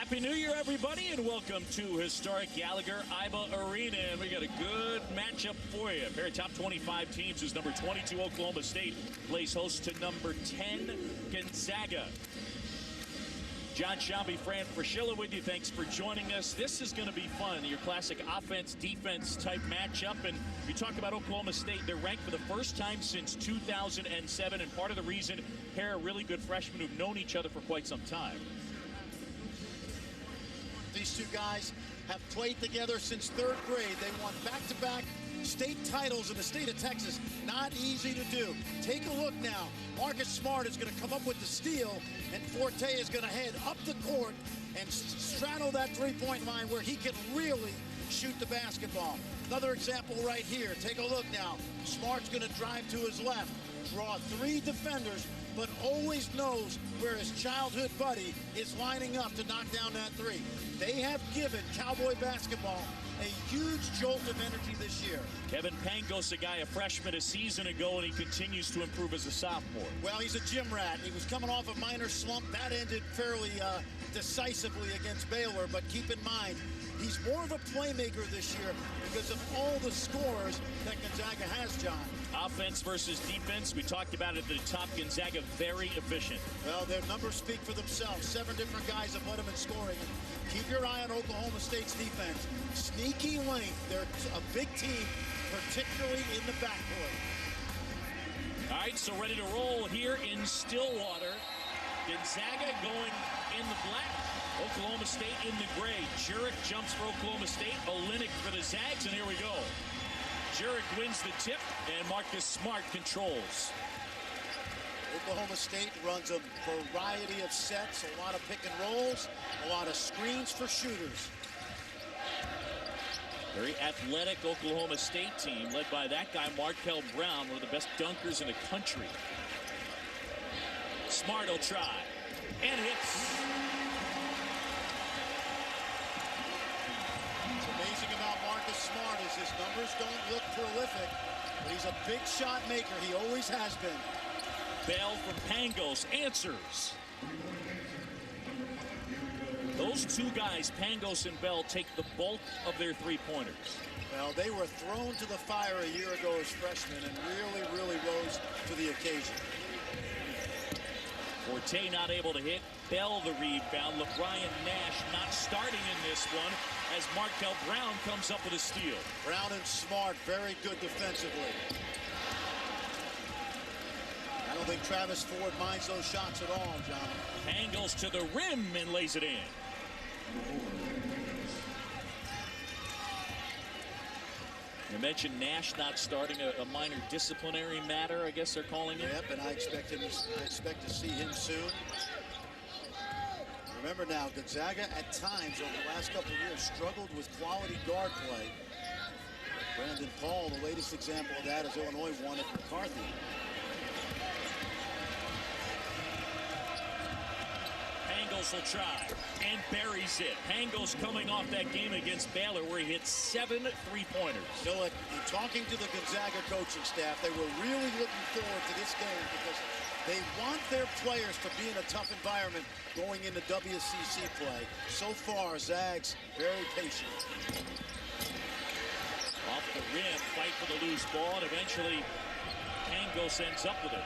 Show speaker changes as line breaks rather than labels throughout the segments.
Happy New Year, everybody, and welcome to historic Gallagher-Iba Arena. And we got a good matchup for you. A pair of top 25 teams is number 22 Oklahoma State plays host to number 10 Gonzaga. John Shambi, Fran Fraschilla with you. Thanks for joining us. This is going to be fun. Your classic offense-defense type matchup. And you talk about Oklahoma State. They're ranked for the first time since 2007. And part of the reason, pair of really good freshmen who've known each other for quite some time.
These two guys have played together since third grade. They won back-to-back state titles in the state of Texas. Not easy to do. Take a look now. Marcus Smart is going to come up with the steal, and Forte is going to head up the court and straddle that three-point line where he can really shoot the basketball. Another example right here. Take a look now. Smart's going to drive to his left, draw three defenders, but always knows where his childhood buddy is lining up to knock down that three. They have given Cowboy basketball a huge jolt of energy this year.
Kevin Pangos, a guy, a freshman a season ago, and he continues to improve as a sophomore.
Well, he's a gym rat. He was coming off a minor slump. That ended fairly decisively against Baylor, but keep in mind, he's more of a playmaker this year because of all the scores that Gonzaga has, John.
Offense versus defense. We talked about it at the top. Gonzaga very efficient.
Well, their numbers speak for themselves. 7 different guys have led them in scoring. Keep your eye on Oklahoma State's defense. Sneaky length. They're a big team, particularly in the backcourt.
All right, so ready to roll here in Stillwater. Gonzaga going in the black. Oklahoma State in the gray. Jurek jumps for Oklahoma State. Olynyk for the Zags, and here we go. Jurek wins the tip, and Marcus Smart controls.
Oklahoma State runs a variety of sets, a lot of pick and rolls, a lot of screens for shooters.
Very athletic Oklahoma State team led by that guy, Markel Brown, one of the best dunkers in the country. Smart will try, and hits.
Amazing about Marcus Smart is his numbers don't look prolific, but he's a big shot maker. He always has been.
Bell from Pangos answers. Those two guys, Pangos and Bell, take the bulk of their three-pointers.
Well, they were thrown to the fire a year ago as freshmen and really rose to the occasion.
Forte not able to hit. Bell the rebound. LeBrian Nash not starting in this one as Markel Brown comes up with a steal.
Brown and Smart very good defensively. I don't think Travis Ford minds those shots at all, John.
Angles to the rim and lays it in. You mentioned Nash not starting, a minor disciplinary matter, I guess they're calling it.
Yep, and I expect to see him soon. Remember now, Gonzaga at times over the last couple of years struggled with quality guard play. Brandon Paul, the latest example of that, is Illinois won at McCarthy.
Pangos will try and buries it. Pangos coming off that game against Baylor where he hit 7 three-pointers.
So in talking to the Gonzaga coaching staff, they were really looking forward to this game because they want their players to be in a tough environment going into WCC play. So far, Zags very patient.
Off the rim, fight for the loose ball, and eventually Pangos ends up with it.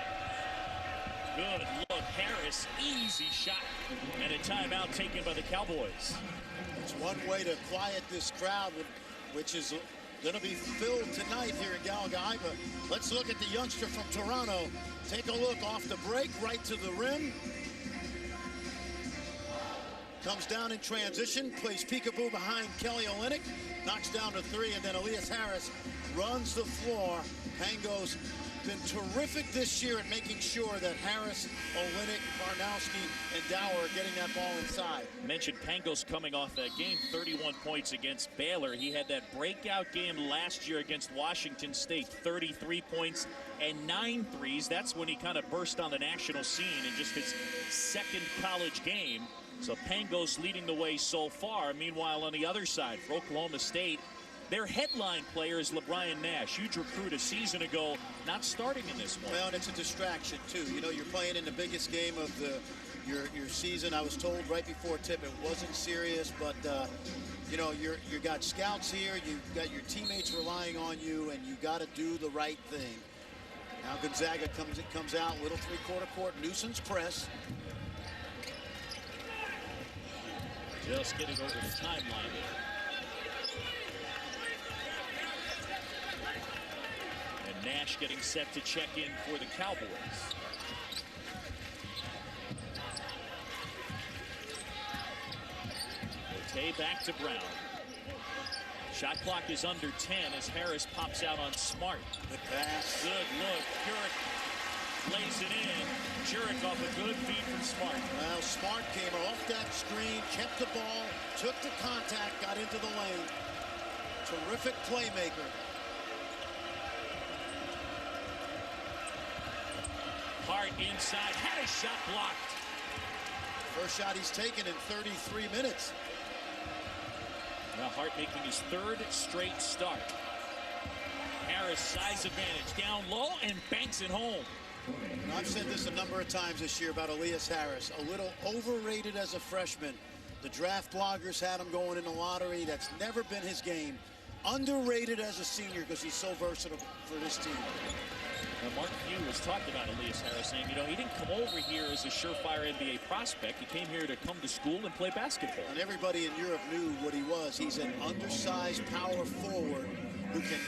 Good look, Harris, easy shot, and a timeout taken by the Cowboys.
It's one way to quiet this crowd, which is going to be filled tonight here in Gallagher-Iba. Let's look at the youngster from Toronto. Take a look off the break, right to the rim. Comes down in transition, plays peekaboo behind Kelly Olynyk, knocks down to 3, and then Elias Harris runs the floor. Pangos been terrific this year at making sure that Harris, Olynyk, Karnowski, and Dower are getting that ball inside.
Mentioned Pangos coming off that game, 31 points against Baylor. He had that breakout game last year against Washington State, 33 points and 9 threes. That's when he kind of burst on the national scene in just his second college game. So Pangos leading the way so far. Meanwhile, on the other side, for Oklahoma State, their headline player is LeBrian Nash, huge recruit a season ago, not starting in this one.
Well, and it's a distraction, too. You know, you're playing in the biggest game of the your season. I was told right before tip it wasn't serious, but you know, you got scouts here, you got your teammates relying on you, and you got to do the right thing. Now Gonzaga comes out, little three-quarter court nuisance press.
Just getting over the timeline. And Nash getting set to check in for the Cowboys. Forte back to Brown. Shot clock is under 10 as Harris pops out on Smart.
Good pass.
Good look. Jurek lays it in. Jurek off a good feed from Smart.
Well, Smart came off that screen, kept the ball, took the contact, got into the lane. Terrific playmaker.
Hart inside, had his shot blocked.
First shot he's taken in 33 minutes.
Now Hart making his third straight start. Harris size advantage, down low and banks it home.
And I've said this a number of times this year about Elias Harris. A little overrated as a freshman. The draft bloggers had him going in the lottery. That's never been his game. Underrated as a senior because he's so versatile for this team.
Now Mark Few was talking about Elias Harris, saying, you know, he didn't come over here as a surefire NBA prospect. He came here to come to school and play basketball.
And everybody in Europe knew what he was. He's an undersized power forward who can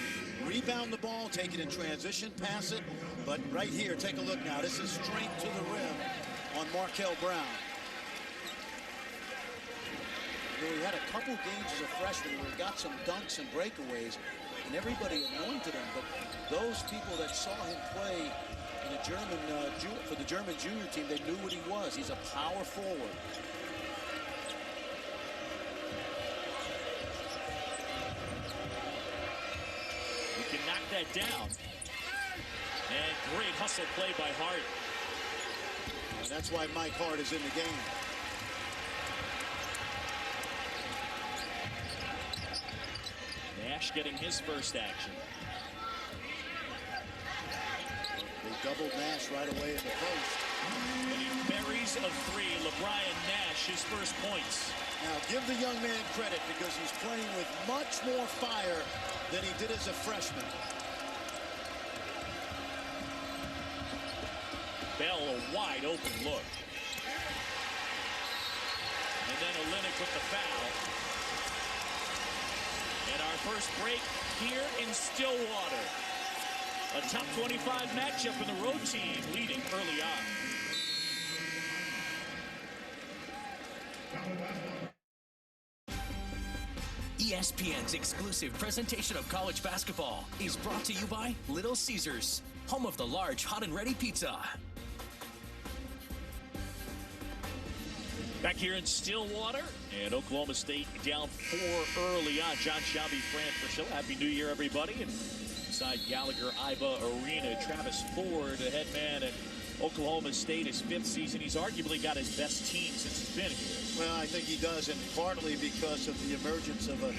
rebound the ball, take it in transition, pass it. But right here, take a look now. This is straight to the rim on Markel Brown. You know, he had a couple games as a freshman where he got some dunks and breakaways, and everybody anointed him. But those people that saw him play in the for the German junior team, they knew what he was. He's a power forward.
You can knock that down. And great hustle play by Hart.
And that's why Mike Hart is in the game.
Nash getting his first action.
They doubled Nash right away in the post.
And he buries a three. LeBron Nash, his first points.
Now, give the young man credit because he's playing with much more fire than he did as a freshman.
Bell, a wide open look. And then Olynyk with the foul. And our first break here in Stillwater. A top 25 matchup in the road team leading early on.
ESPN's exclusive presentation of college basketball is brought to you by Little Caesars, home of the large hot and ready pizza.
Back here in Stillwater, and Oklahoma State down 4 early on. John Shelby, Fran Frischel. Happy New Year, everybody. And inside Gallagher Iba Arena, Travis Ford, the head man at Oklahoma State, his 5th season. He's arguably got his best team since he's been here.
Well, I think he does, and partly because of the emergence of a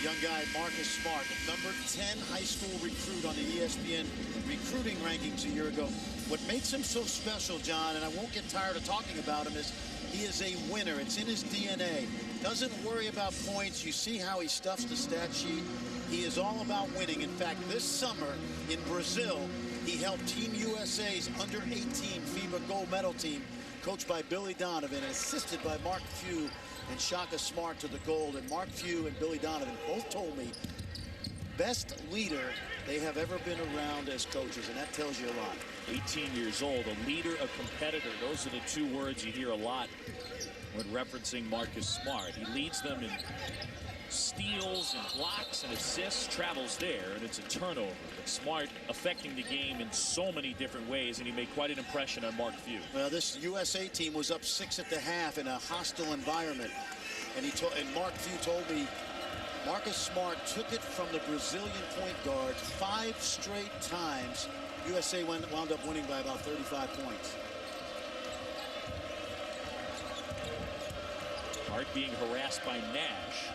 young guy, Marcus Smart, number 10 high school recruit on the ESPN recruiting rankings a year ago. What makes him so special, John, and I won't get tired of talking about him, is he is a winner. It's in his DNA. Doesn't worry about points. You see how he stuffs the stat sheet. He is all about winning. In fact, this summer in Brazil, he helped Team USA's under-18 FIBA gold medal team, coached by Billy Donovan, assisted by Mark Few and Shaka Smart to the gold. And Mark Few and Billy Donovan both told me best leader they have ever been around as coaches, and that tells you a lot.
18 years old, a leader, a competitor. Those are the 2 words you hear a lot when referencing Marcus Smart. He leads them in steals and blocks and assists, travels there, and it's a turnover. But Smart affecting the game in so many different ways, and he made quite an impression on Mark Few.
Well, this USA team was up 6 at the half in a hostile environment, and Mark Few told me Marcus Smart took it from the Brazilian point guard 5 straight times. USA wound up winning by about 35 points.
Hart being harassed by Nash.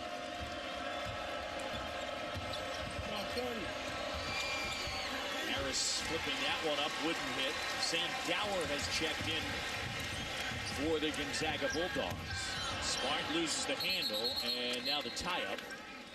Harris flipping that one up, wouldn't hit. Sam Dower has checked in for the Gonzaga Bulldogs. Smart loses the handle, and now the tie-up.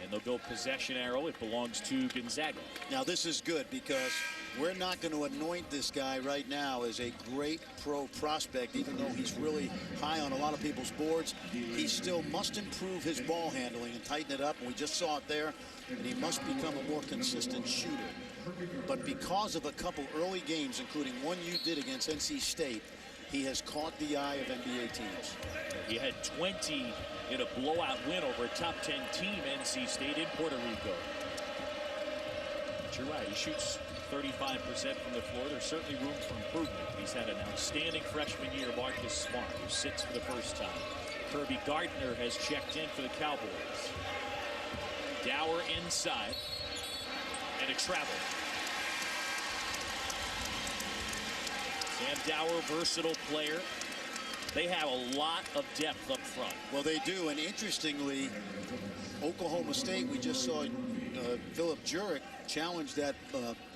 And they'll go possession arrow. It belongs to Gonzaga.
Now this is good because we're not going to anoint this guy right now as a great pro prospect, even though he's really high on a lot of people's boards. He still must improve his ball handling and tighten it up. And we just saw it there. And he must become a more consistent shooter. But because of a couple early games, including one you did against NC State, he has caught the eye of NBA teams.
He had 20 in a blowout win over a top 10 team, NC State, in Puerto Rico. But you're right, he shoots 35% from the floor. There's certainly room for improvement. He's had an outstanding freshman year, Marcus Smart, who sits for the first time. Kirby Gardner has checked in for the Cowboys. Dower inside, and a travel. Sam Dower, versatile player. They have a lot of depth up front.
Well, they do, and interestingly, Oklahoma State, we just saw Philip Jurek challenge that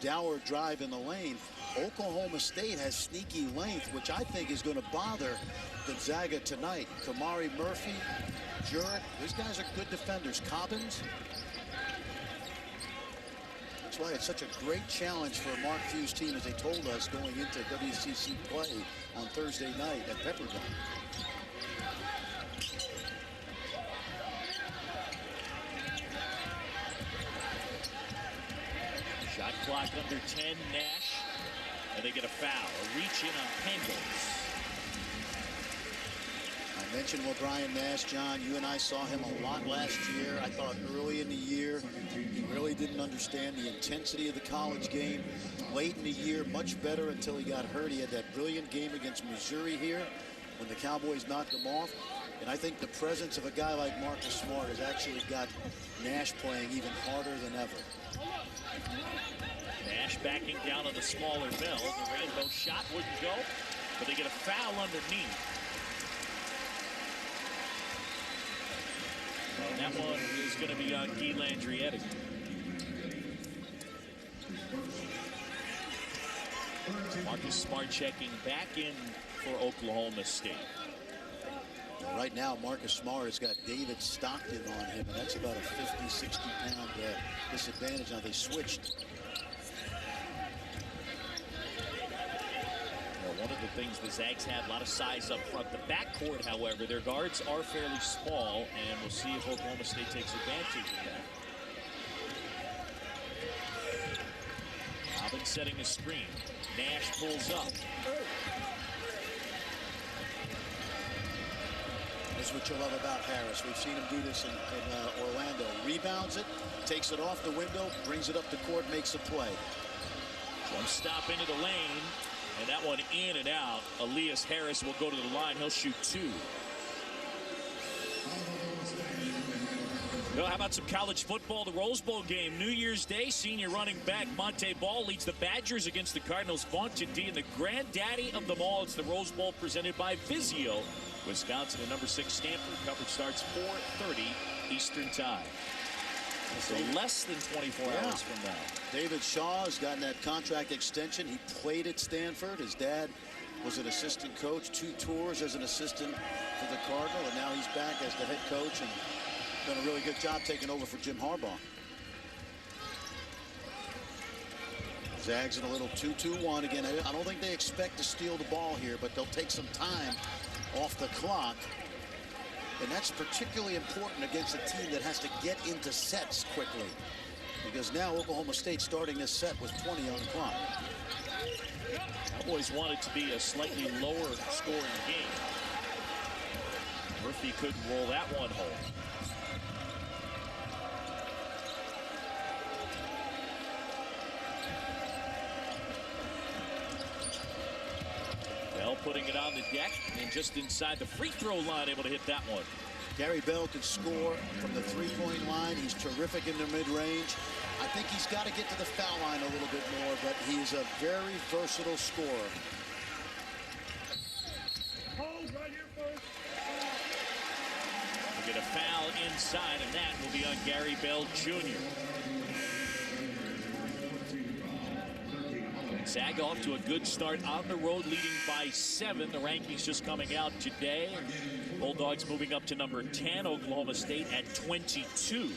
Dower drive in the lane. Oklahoma State has sneaky length, which I think is going to bother Gonzaga tonight. Kamari Murphy, Jurek, these guys are good defenders. Cobbins. That's why it's such a great challenge for Mark Few's team, as they told us, going into WCC play on Thursday night at Pepperdine.
Shot clock under 10, Nash, and they get a foul. A reach in on Pangos.
I mentioned Brian Nash, John. You and I saw him a lot last year. I thought early in the year he really didn't understand the intensity of the college game. Late in the year, much better until he got hurt. He had that brilliant game against Missouri here when the Cowboys knocked him off. And I think the presence of a guy like Marcus Smart has actually got Nash playing even harder than ever.
Nash backing down on the smaller bell. The rainbow shot wouldn't go, but they get a foul underneath. And that one is going to be on Guy Landrietti. Marcus Smart checking back in for Oklahoma State.
Right now, Marcus Smart has got David Stockton on him, and that's about a 50, 60-pound disadvantage. Now they switched.
One of the things the Zags have, a lot of size up front. The backcourt, however, their guards are fairly small, and we'll see if Oklahoma State takes advantage of that. Robbins setting a screen. Nash pulls up.
That's what you love about Harris. We've seen him do this in Orlando. Rebounds it, takes it off the window, brings it up the court, makes a play.
Jump stop into the lane. And that one in and out. Elias Harris will go to the line. He'll shoot 2. Well, how about some college football? The Rose Bowl game, New Year's Day. Senior running back Monte Ball leads the Badgers against the Cardinals. Vaunted D, and the granddaddy of them all. It's the Rose Bowl presented by Vizio. Wisconsin and number 6 Stanford. Coverage starts 4:30 Eastern Time. So less than 24 hours from now.
David Shaw has gotten that contract extension. He played at Stanford. His dad was an assistant coach, 2 tours as an assistant for the Cardinal, and now he's back as the head coach and done a really good job taking over for Jim Harbaugh. Zags in a little 2-2-1 again. I don't think they expect to steal the ball here, but they'll take some time off the clock. And that's particularly important against a team that has to get into sets quickly, because now Oklahoma State starting this set with 20 on the clock.
Cowboys want it to be a slightly lower scoring game. Murphy couldn't roll that one home. Bell putting it on the deck and just inside the free throw line, able to hit that one.
Gary Bell can score from the three-point line. He's terrific in the mid-range. I think he's got to get to the foul line a little bit more, but he's a very versatile scorer.
We'll get a foul inside, and that will be on Gary Bell Jr. Gonzaga off to a good start on the road, leading by 7. The rankings just coming out today. Bulldogs moving up to number 10. Oklahoma State at 22.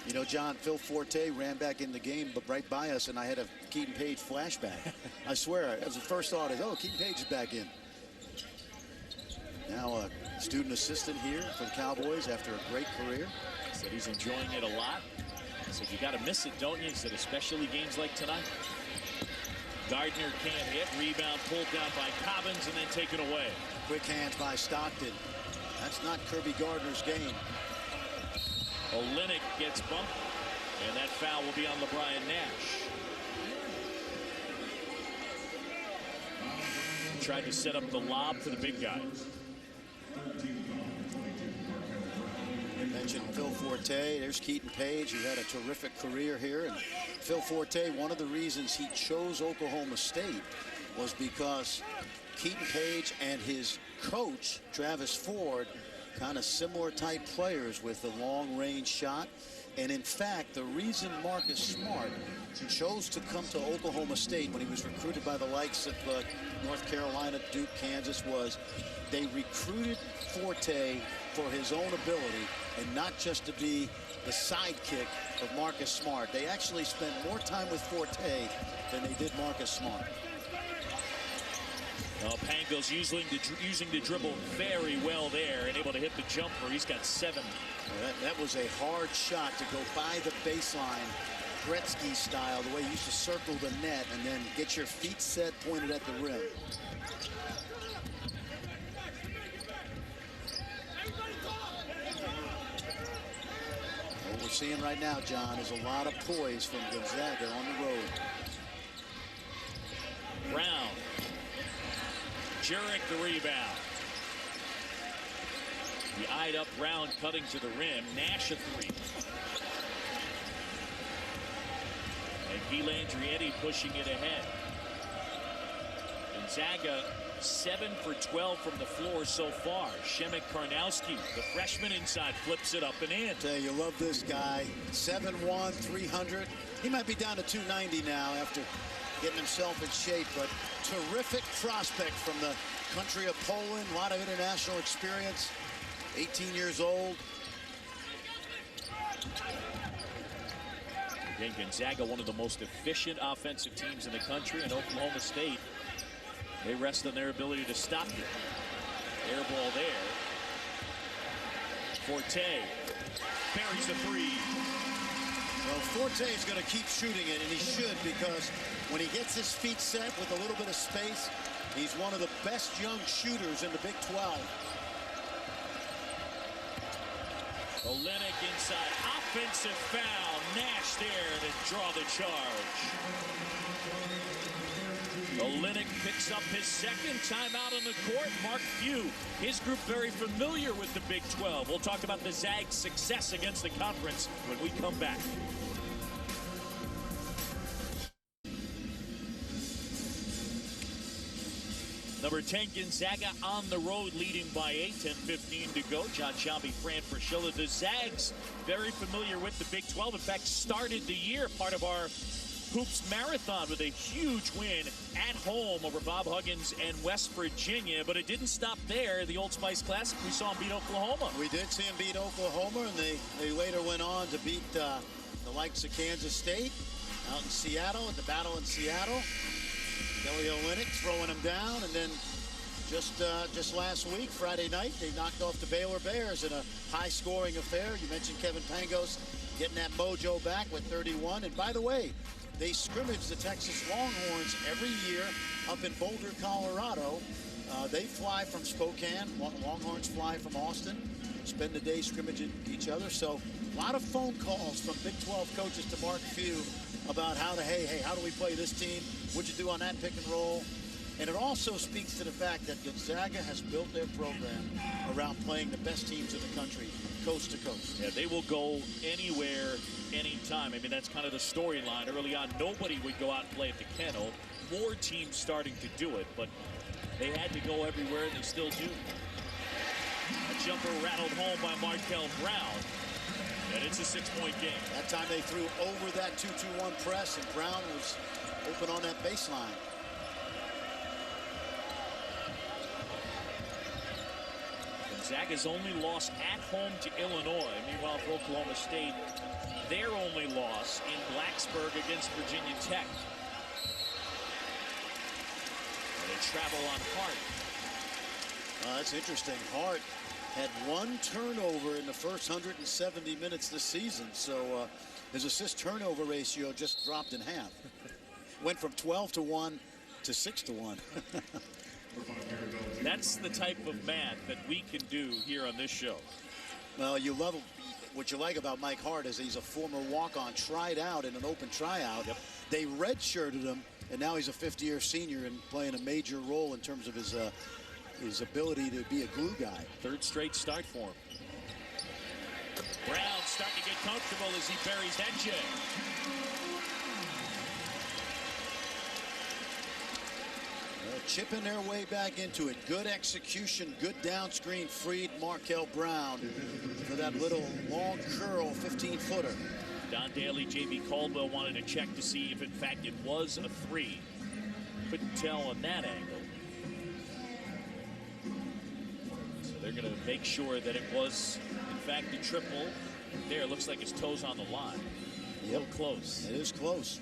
You know, John, Phil Forte ran back in the game, but right by us, and I had a Keaton Page flashback. I swear, that was the first thought is, oh, Keaton Page is back in. Now a student assistant here for the Cowboys after a great career.
Said he's enjoying it a lot. Said you got to miss it, don't you? He said especially games like tonight. Gardner can't hit. Rebound pulled down by Cobbins and then taken away.
Quick hands by Stockton. That's not Kirby Gardner's game.
Olynyk gets bumped, and that foul will be on LeBron Nash. Tried to set up the lob for the big guy.
Mentioned Phil Forte. There's Keaton Page, who had a terrific career here. And Phil Forte, one of the reasons he chose Oklahoma State was because Keaton Page and his coach, Travis Ford, kind of similar type players with a long-range shot. And in fact, the reason Marcus Smart chose to come to Oklahoma State when he was recruited by the likes of North Carolina, Duke, Kansas, was they recruited Forte for his own ability and not just to be the sidekick of Marcus Smart. They actually spent more time with Forte than they did Marcus Smart.
Well, Pango's using the dribble very well there and able to hit the jumper. He's got 7.
Well, that was a hard shot to go by the baseline, Gretzky style, the way you used to circle the net and then get your feet set, pointed at the rim. What we're seeing right now, John, is a lot of poise from Gonzaga on the road.
Brown. Jurek the rebound. He eyed up Brown cutting to the rim. Nash a 3. And Gil Andrietti pushing it ahead. Gonzaga 7 for 12 from the floor so far. Shemek Karnowski, the freshman inside, flips it up and in.
Tell you, love this guy. 7'1", 300. He might be down to 290 now after getting himself in shape, but terrific prospect from the country of Poland. A lot of international experience. 18 years old.
Again, Gonzaga, one of the most efficient offensive teams in the country, and Oklahoma State, they rest on their ability to stop it. Air ball there. Forte buries the 3.
Well, Forte is going to keep shooting it, and he should, because when he gets his feet set with a little bit of space, he's one of the best young shooters in the Big 12.
Olynyk inside. Offensive foul. Nash there to draw the charge. Olynyk picks up his second timeout on the court. Mark Few, his group very familiar with the Big 12. We'll talk about the Zags' success against the conference when we come back. Number 10, Gonzaga on the road, leading by 8, 10:15 to go. John Shelby, Fran Fraschilla. The Zags, very familiar with the Big 12. In fact, started the year part of our Hoops Marathon with a huge win at home over Bob Huggins and West Virginia. But it didn't stop there. The Old Spice Classic, we saw them beat Oklahoma.
We did see them beat Oklahoma, and they later went on to beat the likes of Kansas State out in Seattle, at the battle in Seattle. Kelly Olynyk throwing them down, and then just last week, Friday night, they knocked off the Baylor Bears in a high-scoring affair. You mentioned Kevin Pangos getting that mojo back with 31. And by the way, they scrimmage the Texas Longhorns every year up in Boulder, Colorado. They fly from Spokane. Longhorns fly from Austin. Spend the day scrimmaging each other. So a lot of phone calls from Big 12 coaches to Mark Few about how do we play this team? What'd you do on that pick and roll? And it also speaks to the fact that Gonzaga has built their program around playing the best teams in the country, coast to coast.
Yeah, they will go anywhere, anytime. I mean, that's kind of the storyline. Early on, nobody would go out and play at the Kennel. More teams starting to do it, but they had to go everywhere, and they still do. A jumper rattled home by Markel Brown, and it's a 6-point game.
That time they threw over that 2-2-1 press, and Brown was open on that baseline.
Gonzaga's only loss at home to Illinois. Meanwhile, for Oklahoma State, their only loss in Blacksburg against Virginia Tech. And they travel on Hart.
That's interesting. Hart had 1 turnover in the first 170 minutes this season. So his assist-turnover ratio just dropped in half. Went from 12-1 to 6-1.
That's the type of math that we can do here on this show.
Well, you love what you like about Mike Hart is he's a former walk-on, tried out in an open tryout.
Yep.
They redshirted him, and now he's a 50-year senior and playing a major role in terms of his ability to be a glue guy.
3rd straight start for him. Brown starting to get comfortable as he buries Etche.
Chipping their way back into it. Good execution, good down screen, freed Markel Brown for that little long curl 15-footer.
Don Daly, J.B. Caldwell wanted to check to see if in fact it was a 3. Couldn't tell on that angle. So they're going to make sure that it was in fact a triple. There, looks like his toes on the line.
Yep.
A little close.
It is close.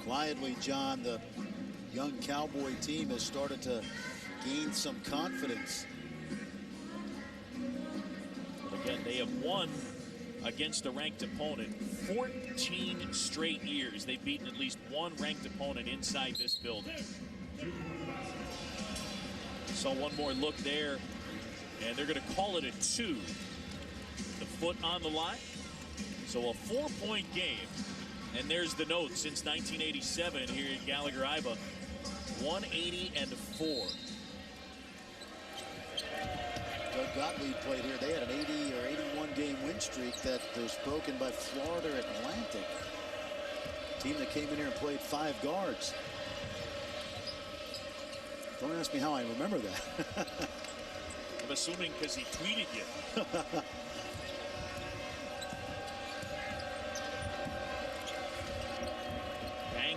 Quietly, John, the young Cowboy team has started to gain some confidence.
Again, they have won against a ranked opponent 14 straight years. They've beaten at least one ranked opponent inside this building. So one more look there, and they're going to call it a 2. The foot on the line. So a 4-point game. And there's the note since 1987 here at Gallagher-Iba. 180-4.
Doug Gottlieb played here. They had an 80 or 81 game win streak that was broken by Florida Atlantic. Team that came in here and played 5 guards. Don't ask me how I remember that.
I'm assuming because he tweeted you.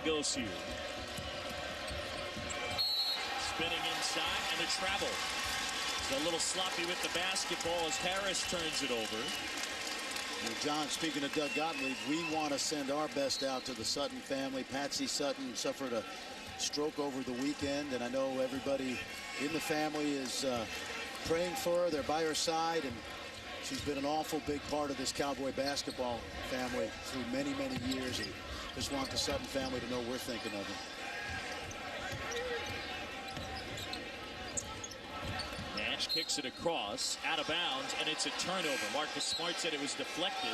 Goes here. Spinning inside and a travel. It's a little sloppy with the basketball as Harris turns it over.
Well, John, speaking of Doug Gottlieb, we want to send our best out to the Sutton family. Patsy Sutton suffered a stroke over the weekend, and I know everybody in the family is praying for her. They're by her side, and she's been an awful big part of this Cowboy basketball family through many, many years. And just want the Sutton family to know we're thinking of them.
Nash kicks it across, out of bounds, and it's a turnover. Marcus Smart said it was deflected.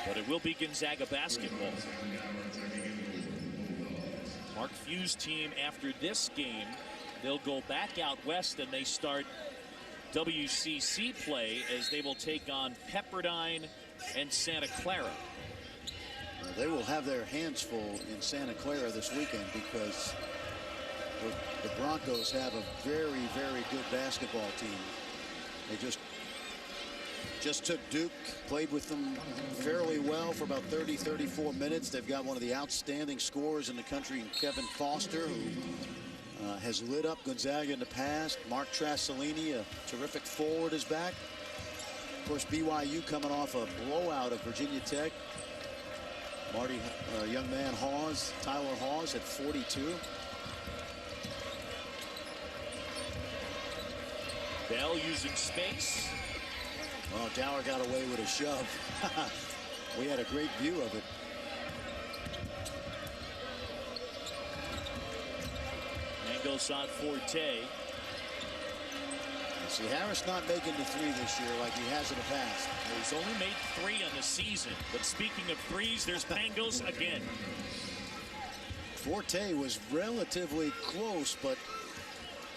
But it will be Gonzaga basketball. Mark Few's team, after this game, they'll go back out west and they start WCC play as they will take on Pepperdine and Santa Clara.
They will have their hands full in Santa Clara this weekend because the Broncos have a very, very good basketball team. They just took Duke, played with them fairly well for about 30, 34 minutes. They've got one of the outstanding scorers in the country, Kevin Foster, who has lit up Gonzaga in the past. Mark Trasolini, a terrific forward, is back. Of course, BYU coming off a blowout of Virginia Tech. Young man Hawes, Tyler Hawes at 42.
Bell using space.
Well, Dower got away with a shove. We had a great view of it.
Mangos on Forte.
See, Harris not making the 3 this year like he has in the past.
He's only made 3 on the season. But speaking of 3s, there's Mangos again.
Forte was relatively close, but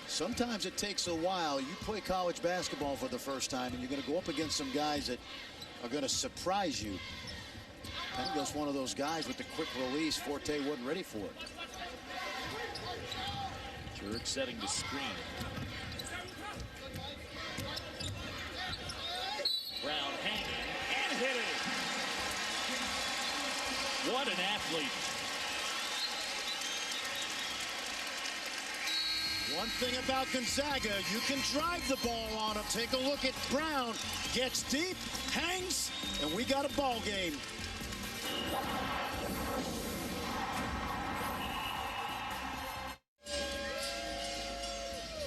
sometimes it takes a while. You play college basketball for the first time, and you're going to go up against some guys that are going to surprise you. Mangos one of those guys with the quick release. Forte wasn't ready for it.
Jurek setting the screen. Brown hanging and hitting. What an athlete.
One thing about Gonzaga, you can drive the ball on him. Take a look at Brown. Gets deep, hangs, and we got a ball game.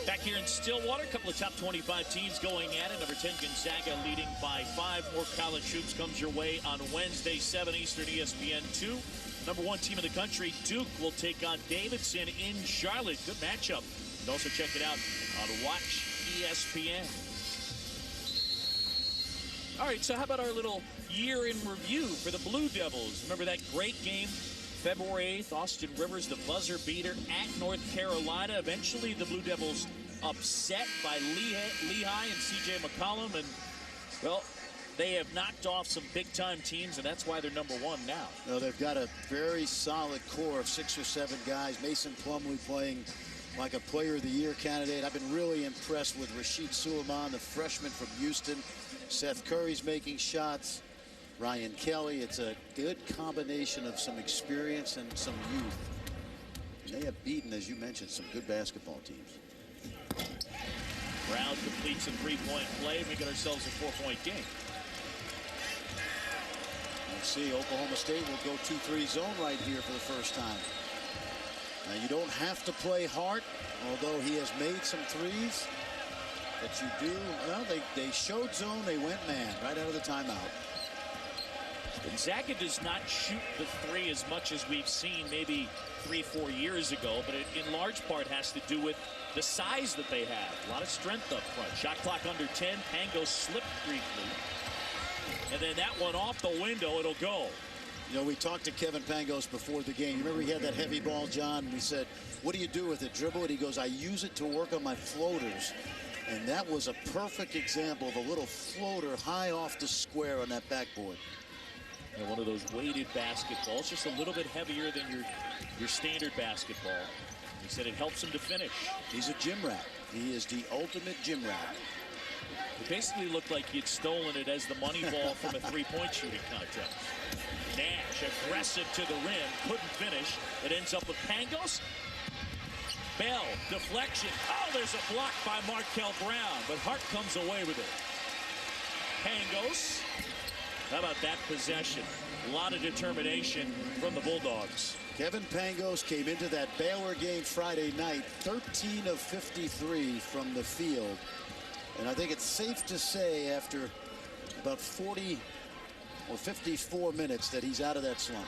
Back here in Stillwater, a couple of top 25 teams going at it. Number 10, Gonzaga leading by 5. More college hoops comes your way on Wednesday, 7 Eastern, ESPN 2. Number 1 team in the country, Duke, will take on Davidson in Charlotte. Good matchup. You can also check it out on Watch ESPN. All right, so how about our little year in review for the Blue Devils? Remember that great game, February 8th, Austin Rivers, the buzzer beater at North Carolina. Eventually, the Blue Devils upset by Lehigh and C.J. McCollum. And, well, they have knocked off some big-time teams, and that's why they're number 1 now.
No, they've got a very solid core of 6 or 7 guys. Mason Plumlee playing like a Player of the Year candidate. I've been really impressed with Rashid Suleiman, the freshman from Houston. Seth Curry's making shots. Ryan Kelly. It's a good combination of some experience and some youth. And they have beaten, as you mentioned, some good basketball teams.
Brown completes a 3-point play. We get ourselves a 4-point game.
Let's see, Oklahoma State will go 2-3 zone right here for the first time. Now, you don't have to play Hart, although he has made some threes. But you do, well, they showed zone, they went man right out of the timeout.
Gonzaga does not shoot the 3 as much as we've seen maybe 3-4 years ago, but it in large part has to do with the size that they have. A lot of strength up front. Shot clock under 10. Pangos slipped briefly. And then that one off the window, it'll go.
You know, we talked to Kevin Pangos before the game. You remember he had that heavy ball, John, and we said, what do you do with it? Dribble it? He goes, I use it to work on my floaters. And that was a perfect example of a little floater high off the square on that backboard.
And one of those weighted basketballs, just a little bit heavier than your standard basketball. He said it helps him to finish.
He's a gym rat. He is the ultimate gym rat.
It basically looked like he'd stolen it as the money ball from a 3-point shooting contest. Nash aggressive to the rim, couldn't finish. It ends up with Pangos. Bell, deflection. Oh, there's a block by Markel Brown, but Hart comes away with it. Pangos. How about that possession? A lot of determination from the Bulldogs.
Kevin Pangos came into that Baylor game Friday night, 13 of 53 from the field. And I think it's safe to say after about 40 or 54 minutes that he's out of that slump.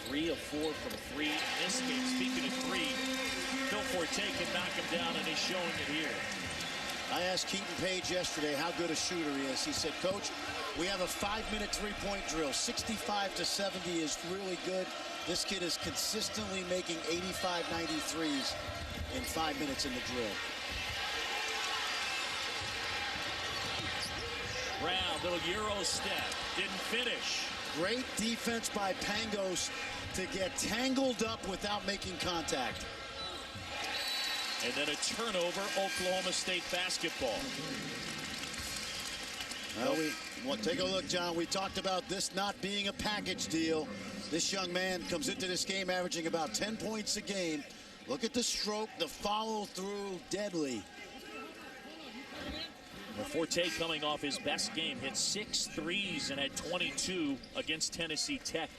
3 of 4 from 3 in this game. Speaking of 3, Phil Forte can knock him down, and he's showing it here.
I asked Keaton Page yesterday how good a shooter he is. He said, Coach, we have a 5-minute 3-point drill. 65 to 70 is really good. This kid is consistently making 85, 93s in 5 minutes in the drill.
Brown, little Euro step, didn't finish.
Great defense by Pangos to get tangled up without making contact.
And then a turnover, Oklahoma State basketball.
Well, take a look, John. We talked about this not being a package deal. This young man comes into this game averaging about 10 points a game. Look at the stroke, the follow through, deadly.
Forte coming off his best game, hit 6 threes and had 22 against Tennessee Tech.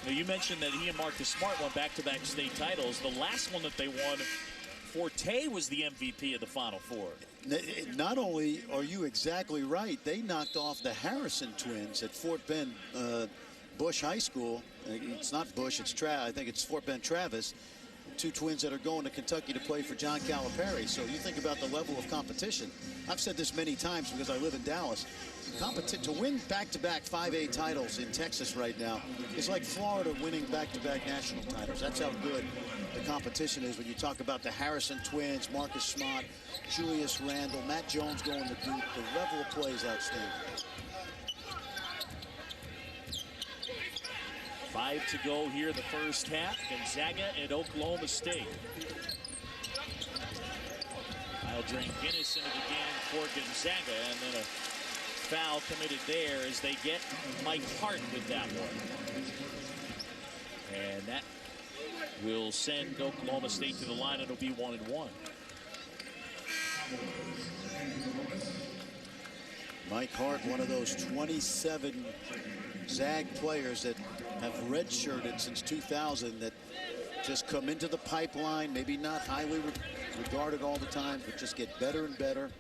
Now, you mentioned that he and Marcus Smart won back-to-back state titles. The last one that they won, Forte was the MVP of the Final Four.
Not only are you exactly right, they knocked off the Harrison twins at Fort Bend Bush High School. It's not Bush, it's I think it's Fort Bend Travis. 2 twins that are going to Kentucky to play for John Calipari. So you think about the level of competition. I've said this many times because I live in Dallas. To win back-to-back 5A titles in Texas right now is like Florida winning back-to-back national titles. That's how good the competition is when you talk about the Harrison twins, Marcus Smart, Julius Randle, Matt Jones going to Duke. The level of play is outstanding.
5 to go here the first half. Gonzaga and Oklahoma State. I'll drink Guinness into the game for Gonzaga, and then a foul committed there as they get Mike Hart with that one. And that will send Oklahoma State to the line. It'll be 1-1.
Mike Hart, one of those 27 Zag players that have redshirted since 2000 that just come into the pipeline, maybe not highly regarded all the time, but just get better and better,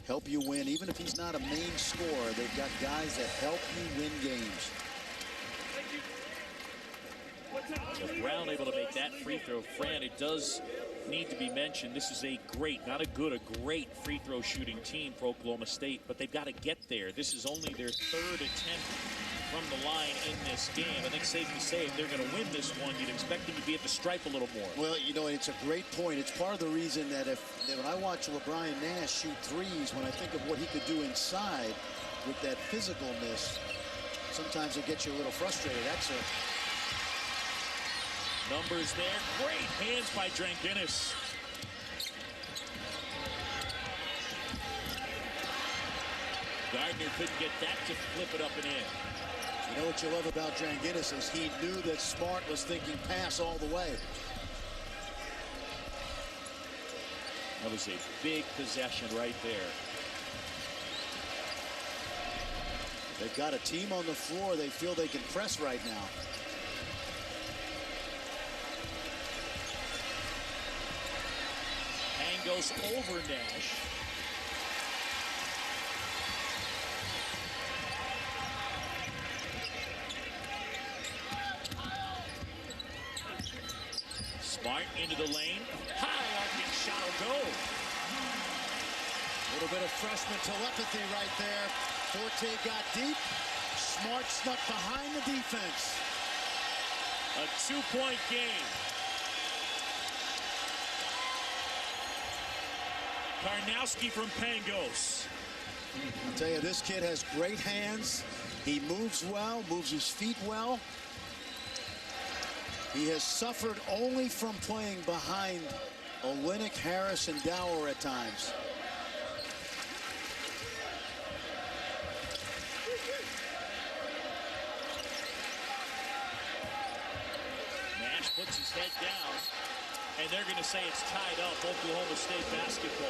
help you win. Even if he's not a main scorer, they've got guys that help you win games.
So Brown able to make that free throw. Fran, it does need to be mentioned, this is a great, not a good, a great free throw shooting team for Oklahoma State, but they've got to get there. This is only their third attempt from the line in this game. I think safe to say if they're going to win this one, you'd expect them to be at the stripe a little more. Well,
you know, it's a great point. It's part of the reason that when I watch LeBron Nash shoot threes, when I think of what he could do inside with that physicalness, sometimes it gets you a little frustrated. That's a
numbers there. Great hands by Dranginis. Gardner couldn't get that to flip it up and in.
You know what you love about Dranginis is he knew that Smart was thinking pass all the way.
That was a big possession right there.
They've got a team on the floor they feel they can press right now.
Goes over Nash. Smart into the lane. High arcing shot will go.
A little bit of freshman telepathy right there. Forte got deep. Smart snuck behind the defense.
A 2-point game. Karnowski from Pangos.
I'll tell you, this kid has great hands. He moves well, moves his feet well. He has suffered only from playing behind Olynyk, Harris, and Dower at times.
Nash puts his head down. And they're going to say it's tied up, Oklahoma State basketball.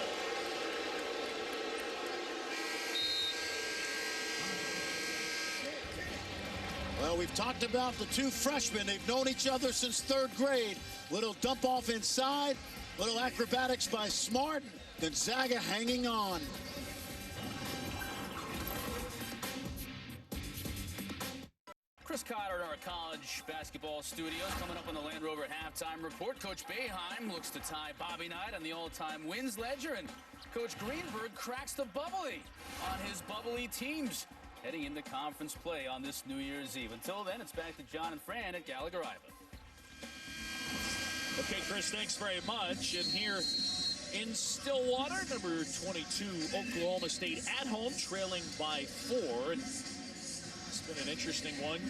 Well, we've talked about the two freshmen. They've known each other since third grade. Little dump off inside, little acrobatics by Smart. Gonzaga hanging on.
Chris Cotter in our college basketball studios. Coming up on the Land Rover halftime report, Coach Boeheim looks to tie Bobby Knight on the all-time wins ledger, and Coach Greenberg cracks the bubbly on his bubbly teams heading into conference play on this New Year's Eve. Until then, it's back to John and Fran at Gallagher Iba.
Okay, Chris, thanks very much. And here in Stillwater, number 22, Oklahoma State at home, trailing by 4. And it's been an interesting one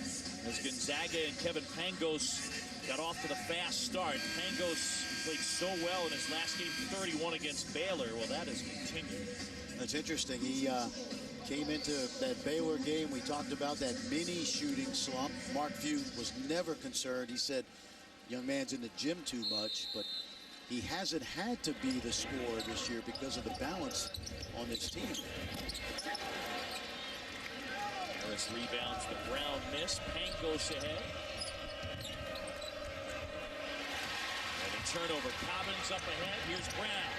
as Gonzaga and Kevin Pangos got off to the fast start. Pangos played so well in his last game, 31 against Baylor. Well, that has continued.
That's interesting. He came into that Baylor game. We talked about that mini shooting slump. Mark Few was never concerned. He said, young man's in the gym too much, but he hasn't had to be the scorer this year because of the balance on his team.
Harris rebounds the Brown miss. Pangos ahead. And a turnover. Cobbins up ahead. Here's Brown.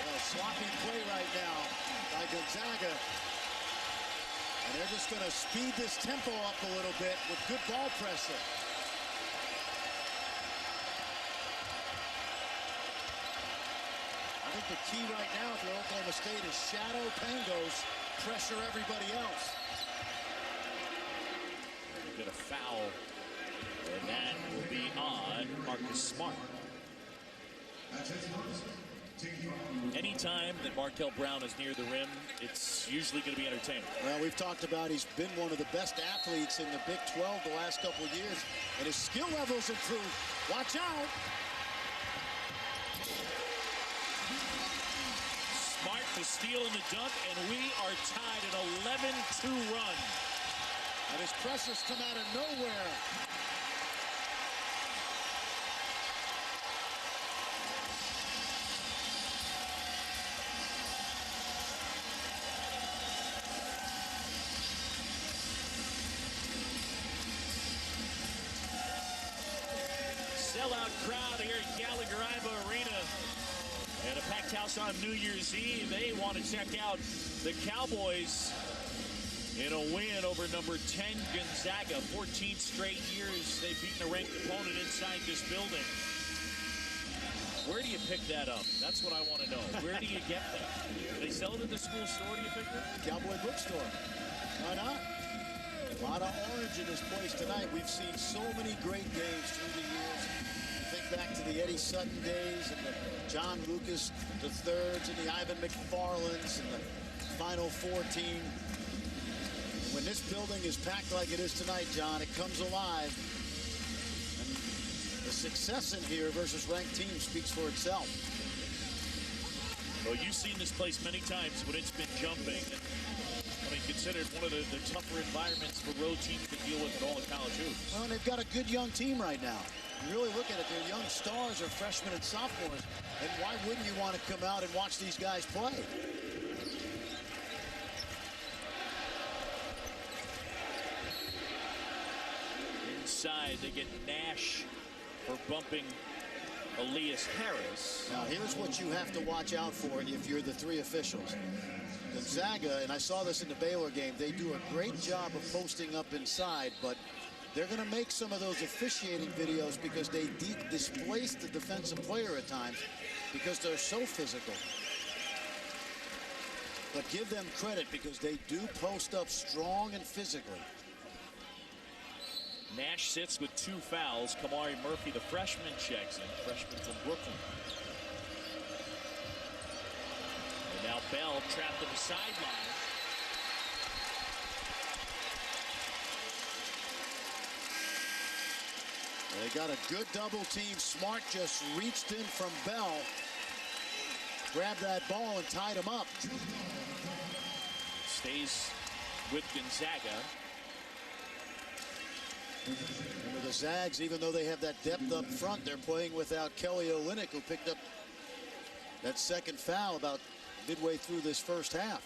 Well, sloppy play right now by Gonzaga. And they're just going to speed this tempo up a little bit with good ball pressure. I think the key right now for Oklahoma State is shadow Pangos, pressure everybody else.
We'll get a foul, and that will be on Marcus Smart. Anytime that Markel Brown is near the rim, it's usually going to be entertaining.
Well, we've talked about he's been one of the best athletes in the Big 12 the last couple of years, and his skill level's improved. Watch out.
The steal and the dunk, and we are tied at 11-2 run.
And his pressures come out of nowhere.
Sellout crowd here at Gallagher Arena. And a packed house on New Year's Eve. They want to check out the Cowboys in a win over number 10 Gonzaga. 14 straight years they've beaten a ranked opponent inside this building. Where do you pick that up? That's what I want to know. Where do you get that? Do they sell it at the school store? Do you pick it?
Cowboy bookstore. Why not? A lot of orange in this place tonight. We've seen so many great games through the years. Think back to the Eddie Sutton days and the John Lucas IIIs and the Ivan McFarlands and the Final Four team. And when this building is packed like it is tonight, John, it comes alive. And the success in here versus ranked teams speaks for itself.
Well, you've seen this place many times when it's been jumping. I mean, considered one of the tougher environments for road teams to deal with in all of college hoops.
Well, and they've got a good young team right now. You really look at it, their young stars are freshmen and sophomores. And why wouldn't you want to come out and watch these guys play?
Inside, they get Nash for bumping Elias Harris.
Now, here's what you have to watch out for if you're the three officials. Gonzaga, and I saw this in the Baylor game, they do a great job of posting up inside, but they're going to make some of those officiating videos because they displace the defensive player at times because they're so physical. But give them credit because they do post up strong and physically.
Nash sits with 2 fouls. Kamari Murphy, the freshman, checks in. Freshman from Brooklyn. And now Bell trapped on the sideline.
They got a good double team. Smart just reached in from Bell, grabbed that ball and tied him up.
Stays with Gonzaga.
Remember the Zags, even though they have that depth up front, they're playing without Kelly Olynyk, who picked up that second foul about midway through this first half.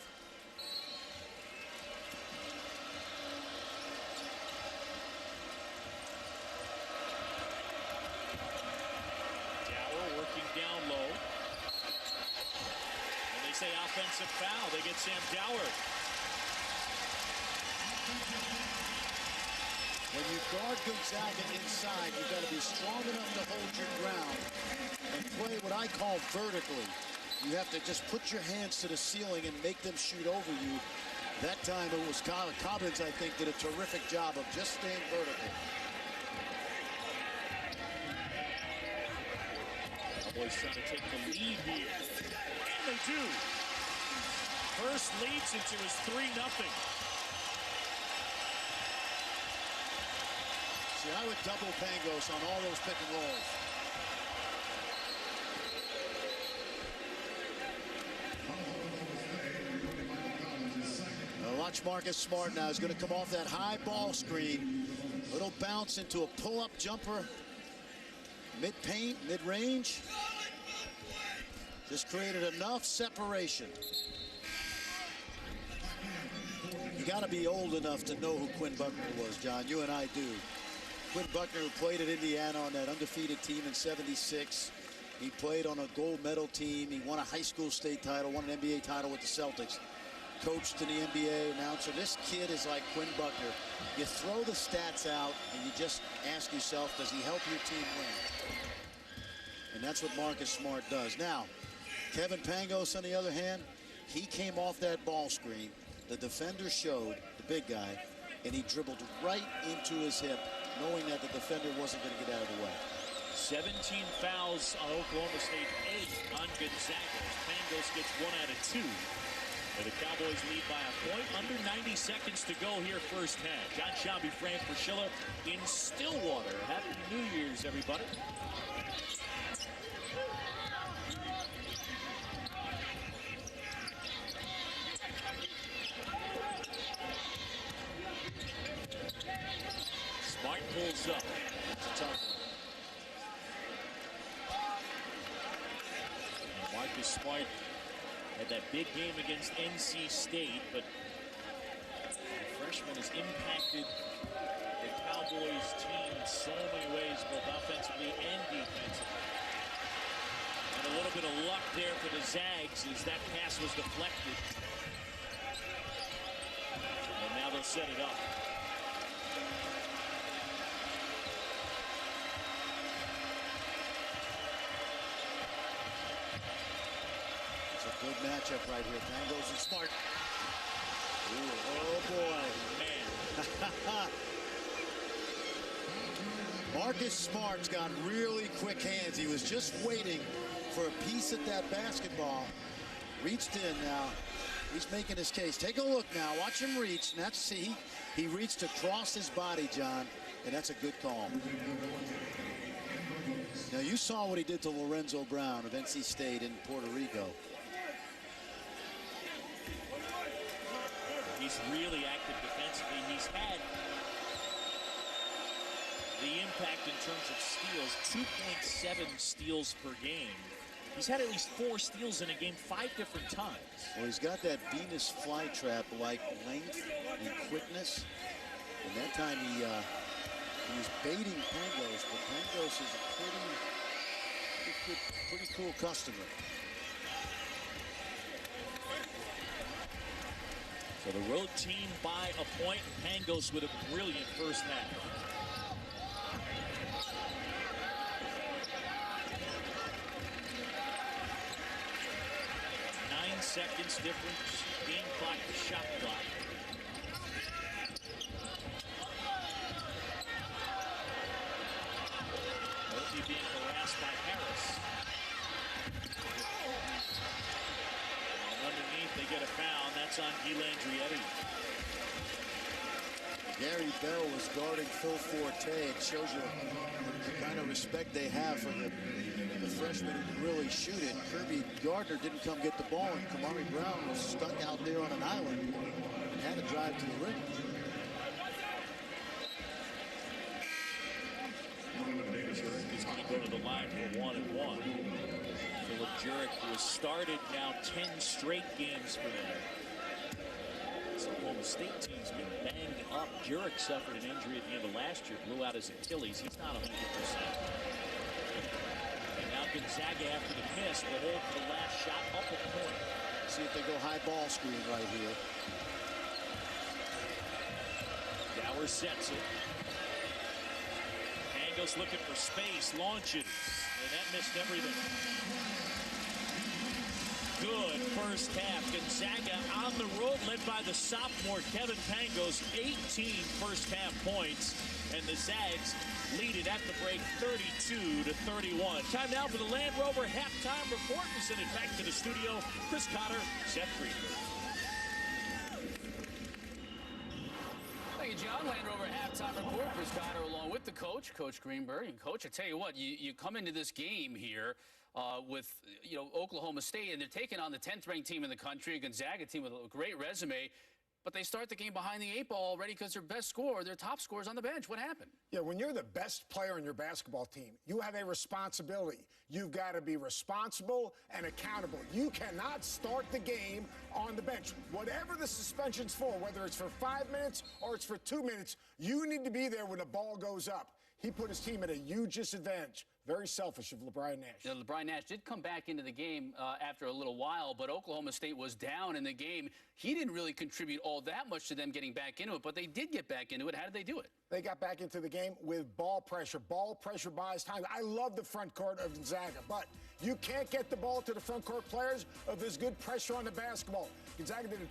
Dower working down low. When they say offensive foul, they get Sam Dower.
When you guard Gonzaga inside, you've got to be strong enough to hold your ground and play what I call vertically. You have to just put your hands to the ceiling and make them shoot over you. That time it was Cobbins, I think, did a terrific job of just staying vertical.
Cowboys trying to take the lead here. And they do. First lead since it was 3-0.
See, I would double Pangos on all those pick and rolls. Now watch Marcus Smart now. He's going to come off that high ball screen. Little bounce into a pull-up jumper. Mid-paint, mid-range. Just created enough separation. You got to be old enough to know who Quinn Buckner was, John. You and I do. Quinn Buckner, who played at Indiana on that undefeated team in '76. He played on a gold medal team. He won a high school state title, won an NBA title with the Celtics. Coached in the NBA announcer. This kid is like Quinn Buckner. You throw the stats out and you just ask yourself, does he help your team win? And that's what Marcus Smart does. Now, Kevin Pangos, on the other hand, he came off that ball screen. The defender showed, the big guy, and he dribbled right into his hip, knowing that the defender wasn't going to get out of the way.
17 fouls on Oklahoma State, 8 on Gonzaga. Pangos gets 1 out of 2. And the Cowboys lead by a point. Under 90 seconds to go here first half. John Schaub, Frank Priscilla in Stillwater. Happy New Year's, everybody. pulls up.
It's a tough one.
Marcus Smart had that big game against NC State, but the freshman has impacted the Cowboys team in so many ways, both offensively and defensively. And a little bit of luck there for the Zags as that pass was deflected. And now they'll set it up.
It's a good matchup right here. Pangos and Smart. Ooh, oh boy.
Man.
Marcus Smart's got really quick hands. He was just waiting for a piece at that basketball. Reached in now. He's making his case. Take a look now. Watch him reach. And that's, he reached across his body, John, and that's a good call. Now, you saw what he did to Lorenzo Brown of NC State in Puerto Rico.
He's really active defensively. He's had the impact in terms of steals, 2.7 steals per game. He's had at least 4 steals in a game 5 different times.
Well, he's got that Venus flytrap-like length and quickness. And that time he was baiting Pangos, but Pangos is a pretty cool customer.
So the road team by a point. Pangos with a brilliant first half. 9 seconds difference. Game clock to shot clock. Murphy being harassed by Harris. And underneath they get a foul. That's on Guilandrietti.
Gary Bell was guarding Phil Forte. It shows you the kind of respect they have for the freshman who can really shoot it. Kirby Gardner didn't come get the ball, and Kamari Brown was stuck out there on an island and had to drive to the rim.
Jurek is going to go to the line for 1-1. Philip Jurek, who has started now 10 straight games for them. This Oklahoma State team's been banged up. Jurek suffered an injury at the end of last year, blew out his Achilles. He's not 100%. And now Gonzaga, after the miss, will hold for the last shot up a point.
See if they go high ball screen right here.
Dower sets it. Pangos looking for space, launches, and that missed everything. Good first half. Gonzaga on the road, led by the sophomore Kevin Pangos, 18 first half points, and the Zags lead it at the break 32-31. Time now for the Land Rover halftime report. We send it back to the studio. Chris Cotter, Seth Greenberg.
Thank you, John. Land Rover halftime report. Chris Cotter along with the coach, Coach Greenberg. And Coach, I tell you what, you come into this game here with Oklahoma State, and they're taking on the 10th ranked team in the country, a Gonzaga team with a great resume. But they start the game behind the 8 ball already because their best scorer, their top scorer, is on the bench. What happened?
Yeah, when you're the best player on your basketball team, you have a responsibility. You've got to be responsible and accountable. You cannot start the game on the bench. Whatever the suspension's for, whether it's for 5 minutes or it's for 2 minutes, you need to be there when the ball goes up. He put his team at a huge disadvantage. Very selfish of LeBron Nash.
You know, LeBron Nash did come back into the game after a little while, but Oklahoma State was down in the game. He didn't really contribute all that much to them getting back into it, but they did get back into it. How did they do it?
They got back into the game with ball pressure. Ball pressure buys time. I love the front court of Gonzaga, but you can't get the ball to the front court players if there's good pressure on the basketball. Gonzaga did a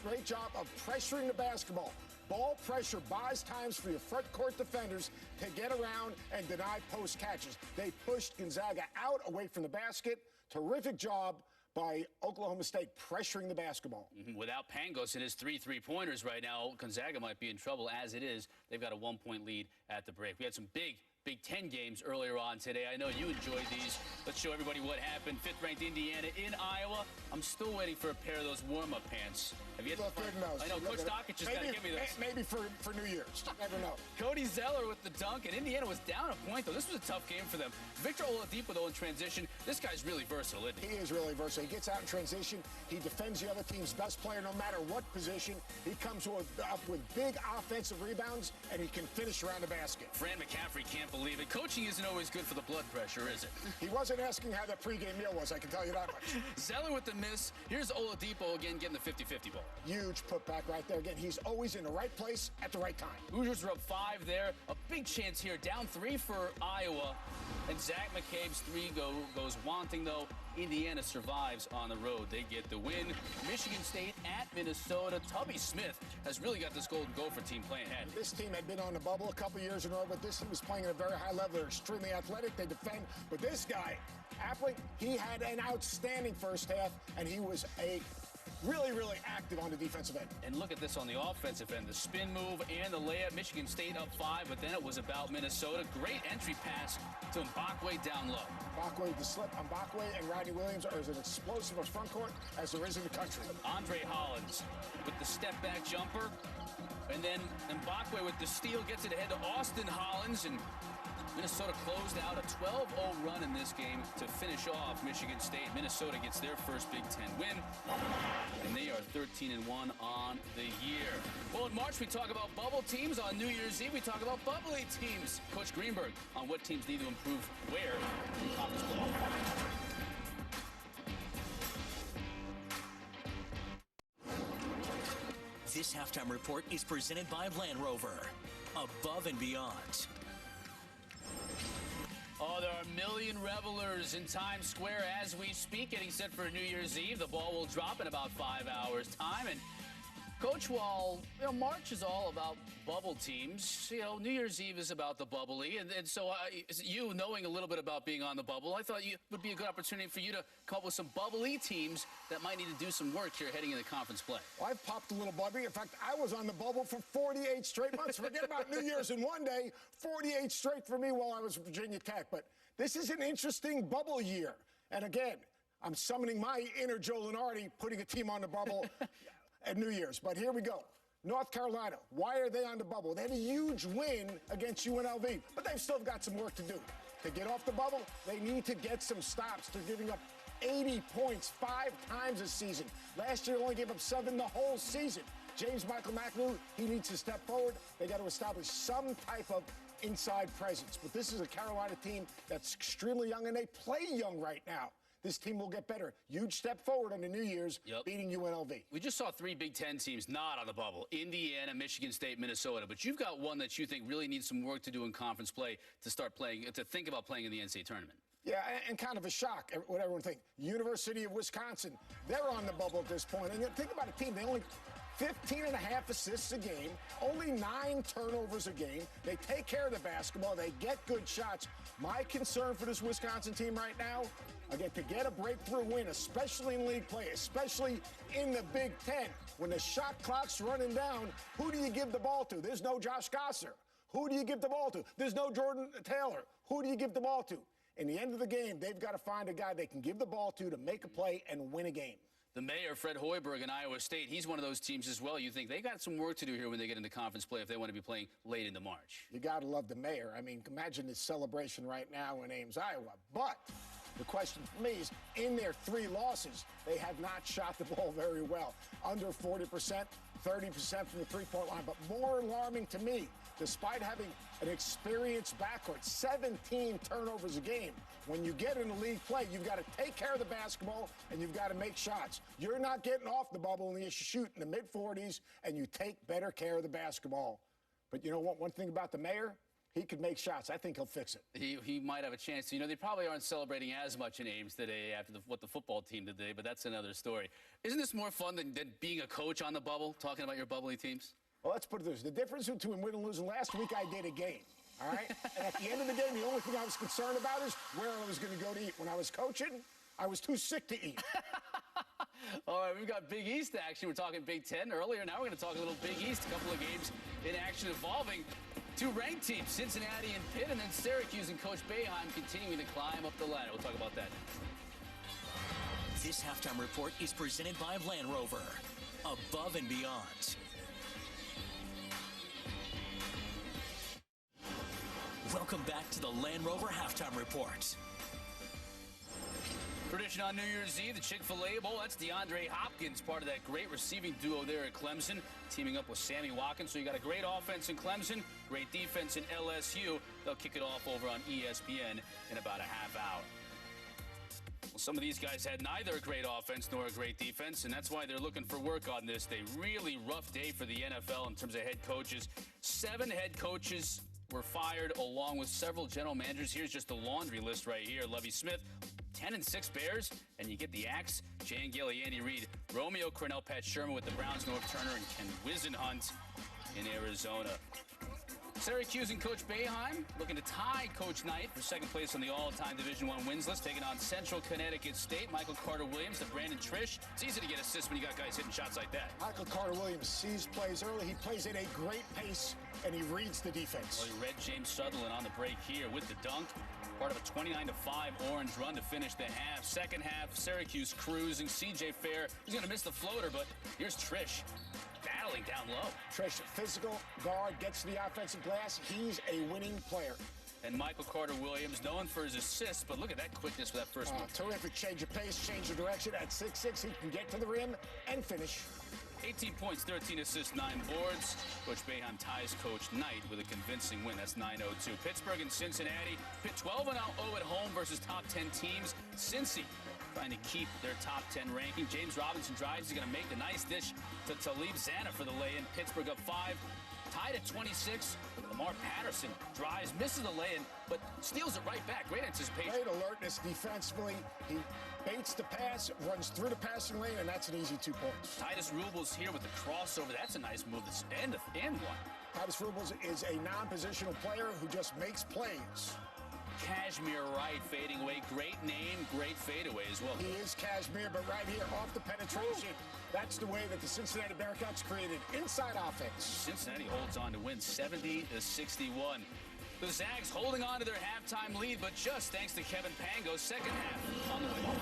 great job of pressuring the basketball. Ball pressure buys times for your front court defenders to get around and deny post catches. They pushed Gonzaga out away from the basket. Terrific job by Oklahoma State pressuring the basketball.
Without Pangos and his 3 3-pointers right now, Gonzaga might be in trouble as it is. They've got a 1-point lead at the break. We had some big Big Ten games earlier on today. I know you enjoyed these. Let's show everybody what happened. 5th-ranked Indiana in Iowa. I'm still waiting for a pair of those warm-up pants. Have you
Look good in those.
I know, Coach Dockett just got to give me those.
Maybe for New Year's. Never know.
Cody Zeller with the dunk, and Indiana was down a point, though. This was a tough game for them. Victor Oladipo, though, in transition. This guy's really versatile, isn't he?
He is really versatile. He gets out in transition. He defends the other team's best player no matter what position. He comes up with big offensive rebounds, and he can finish around the basket.
Fran McCaffrey can't believe it. Coaching isn't always good for the blood pressure, is it?
He wasn't asking how that pregame meal was, I can tell you that much.
Zeller with the miss. Here's Oladipo again getting the 50-50 ball.
Huge putback right there. Again, he's always in the right place at the right time.
Hoosiers are up 5 there. A big chance here. Down 3 for Iowa. And Zach McCabe's 3 goes wanting, though. Indiana survives on the road. They get the win. Michigan State at Minnesota. Tubby Smith has really got this Golden Gopher team playing head.
This team had been on the bubble a couple years in a row, but this team was playing at a very high level. They're extremely athletic. They defend. But this guy, Appley, he had an outstanding first half, and he was really active on the defensive end.
And look at this on the offensive end. The spin move and the layup. Michigan State up 5, but then it was about Minnesota. Great entry pass to Mbakwe down low.
Mbakwe, the slip. Mbakwe and Rodney Williams are as explosive a front court as there is in the country.
Andre Hollins with the step-back jumper. And then Mbakwe with the steal gets it ahead to Austin Hollins. And Minnesota closed out a 12-0 run in this game to finish off Michigan State. Minnesota gets their first Big Ten win, and they are 13-1 on the year. Well, in March, we talk about bubble teams. On New Year's Eve, we talk about bubbly teams. Coach Greenberg on what teams need to improve where in conference play.
This halftime report is presented by Land Rover. Above and beyond.
Oh, there are a million revelers in Times Square as we speak, getting set for New Year's Eve. The ball will drop in about 5 hours' time. And Coach, while March is all about bubble teams, New Year's Eve is about the bubbly. And so you, knowing a little bit about being on the bubble, I thought it would be a good opportunity for you to come up with some bubbly teams that might need to do some work here heading into conference play.
Well, I've popped a little bubbly. In fact, I was on the bubble for 48 straight months. Forget about New Year's in one day. 48 straight for me while I was at Virginia Tech. But this is an interesting bubble year. And again, I'm summoning my inner Joe Lunardi, putting a team on the bubble at New Year's. But here we go. North Carolina, why are they on the bubble? They had a huge win against UNLV, but they've still got some work to do. To get off the bubble, they need to get some stops. They're giving up 80 points 5 times this season. Last year, they only gave up 7 the whole season. James Michael McAdoo, he needs to step forward. They got to establish some type of inside presence. But this is a Carolina team that's extremely young, and they play young right now. This team will get better. Huge step forward on the New Year's, beating UNLV.
We just saw 3 Big Ten teams not on the bubble: Indiana, Michigan State, Minnesota. But you've got one that you think really needs some work to do in conference play to start playing, to think about playing in the NCAA tournament.
Yeah, and kind of a shock, what everyone thinks. University of Wisconsin, they're on the bubble at this point. And think about a team, they only 15.5 assists a game, only 9 turnovers a game. They take care of the basketball. They get good shots. My concern for this Wisconsin team right now, again, to get a breakthrough win, especially in league play, especially in the Big Ten, when the shot clock's running down, who do you give the ball to? There's no Josh Gosser. Who do you give the ball to? There's no Jordan Taylor. Who do you give the ball to? In the end of the game, they've got to find a guy they can give the ball to make a play and win a game.
The mayor, Fred Hoiberg, in Iowa State, he's one of those teams as well. You think they got some work to do here when they get into conference play if they want to be playing late into March.
You got to love the mayor. I mean, imagine this celebration right now in Ames, Iowa. But the question for me is, in their 3 losses, they have not shot the ball very well. Under 40%, 30% from the three-point line. But more alarming to me, despite having an experienced backcourt, 17 turnovers a game, when you get into league play, you've got to take care of the basketball and you've got to make shots. You're not getting off the bubble unless you shoot in the mid-40s and you take better care of the basketball. But you know what? One thing about the mayor, he could make shots. I think he'll fix it.
He might have a chance to. They probably aren't celebrating as much in Ames today after what the football team did today, but that's another story. Isn't this more fun than being a coach on the bubble, talking about your bubbly teams?
Well, let's put it this way. The difference between win and losing, last week I did a game, all right? And at the end of the game, the only thing I was concerned about is where I was going to go to eat. When I was coaching, I was too sick to eat.
All right, we've got Big East action. We're talking Big Ten earlier. Now we're going to talk a little Big East. A couple of games in action involving Two ranked teams, Cincinnati and Pitt, and then Syracuse and Coach Boeheim continuing to climb up the ladder. We'll talk about that.
This halftime report is presented by Land Rover. Above and beyond. Welcome back to the Land Rover halftime report.
Tradition on New Year's Eve, the Chick-fil-A Bowl. That's DeAndre Hopkins, part of that great receiving duo there at Clemson, teaming up with Sammy Watkins. So you got a great offense in Clemson, great defense in LSU. They'll kick it off over on ESPN in about a half hour. Well, some of these guys had neither a great offense nor a great defense, and that's why they're looking for work on this day. Really rough day for the NFL in terms of head coaches. 7 head coaches were fired, along with several general managers. Here's just the laundry list right here. Lovie Smith, 10-6 Bears, and you get the axe. Jan Gilly, Andy Reid, Romeo Crennel, Pat Sherman with the Browns, North Turner, and Ken Wisenhunt in Arizona. Syracuse and Coach Boeheim looking to tie Coach Knight for second place on the all-time Division I wins list, taking on Central Connecticut State. Michael Carter-Williams to Brandon Trish. It's easy to get assists when you got guys hitting shots like that.
Michael Carter-Williams sees plays early. He plays at a great pace, and he reads the defense.
Well, he read James Sutherland on the break here with the dunk. Part of a 29-5 Orange run to finish the half. Second half, Syracuse cruising. C.J. Fair, he's going to miss the floater, but here's Trish battling down low.
Trish, physical guard, gets to the offensive glass. He's a winning player.
And Michael Carter-Williams, known for his assists, but look at that quickness for that first move.
Terrific change of pace, change of direction. At 6'6", he can get to the rim and finish.
18 points, 13 assists, 9 boards. Coach Boeheim ties Coach Knight with a convincing win. That's 9-0-2. Pittsburgh and Cincinnati. Pitt 12-0 at home versus top 10 teams. Cincy trying to keep their top 10 ranking. James Robinson drives. He's going to make the nice dish to Talib Zanna for the lay-in. Pittsburgh up 5. Tied at 26. Lamar Patterson drives, misses the lay-in, but steals it right back. Great anticipation.
Great alertness defensively. He baits the pass, runs through the passing lane, and that's an easy 2 points.
Titus Rubles here with the crossover. That's a nice move. And one.
Titus Rubles is a non-positional player who just makes plays.
Cashmere Wright fading away. Great name, great fadeaway as well.
He is Cashmere, but right here off the penetration, that's the way that the Cincinnati Bearcats created inside offense.
Cincinnati holds on to win 70-61. The Zags holding on to their halftime lead, but just thanks to Kevin Pango's second half on the way.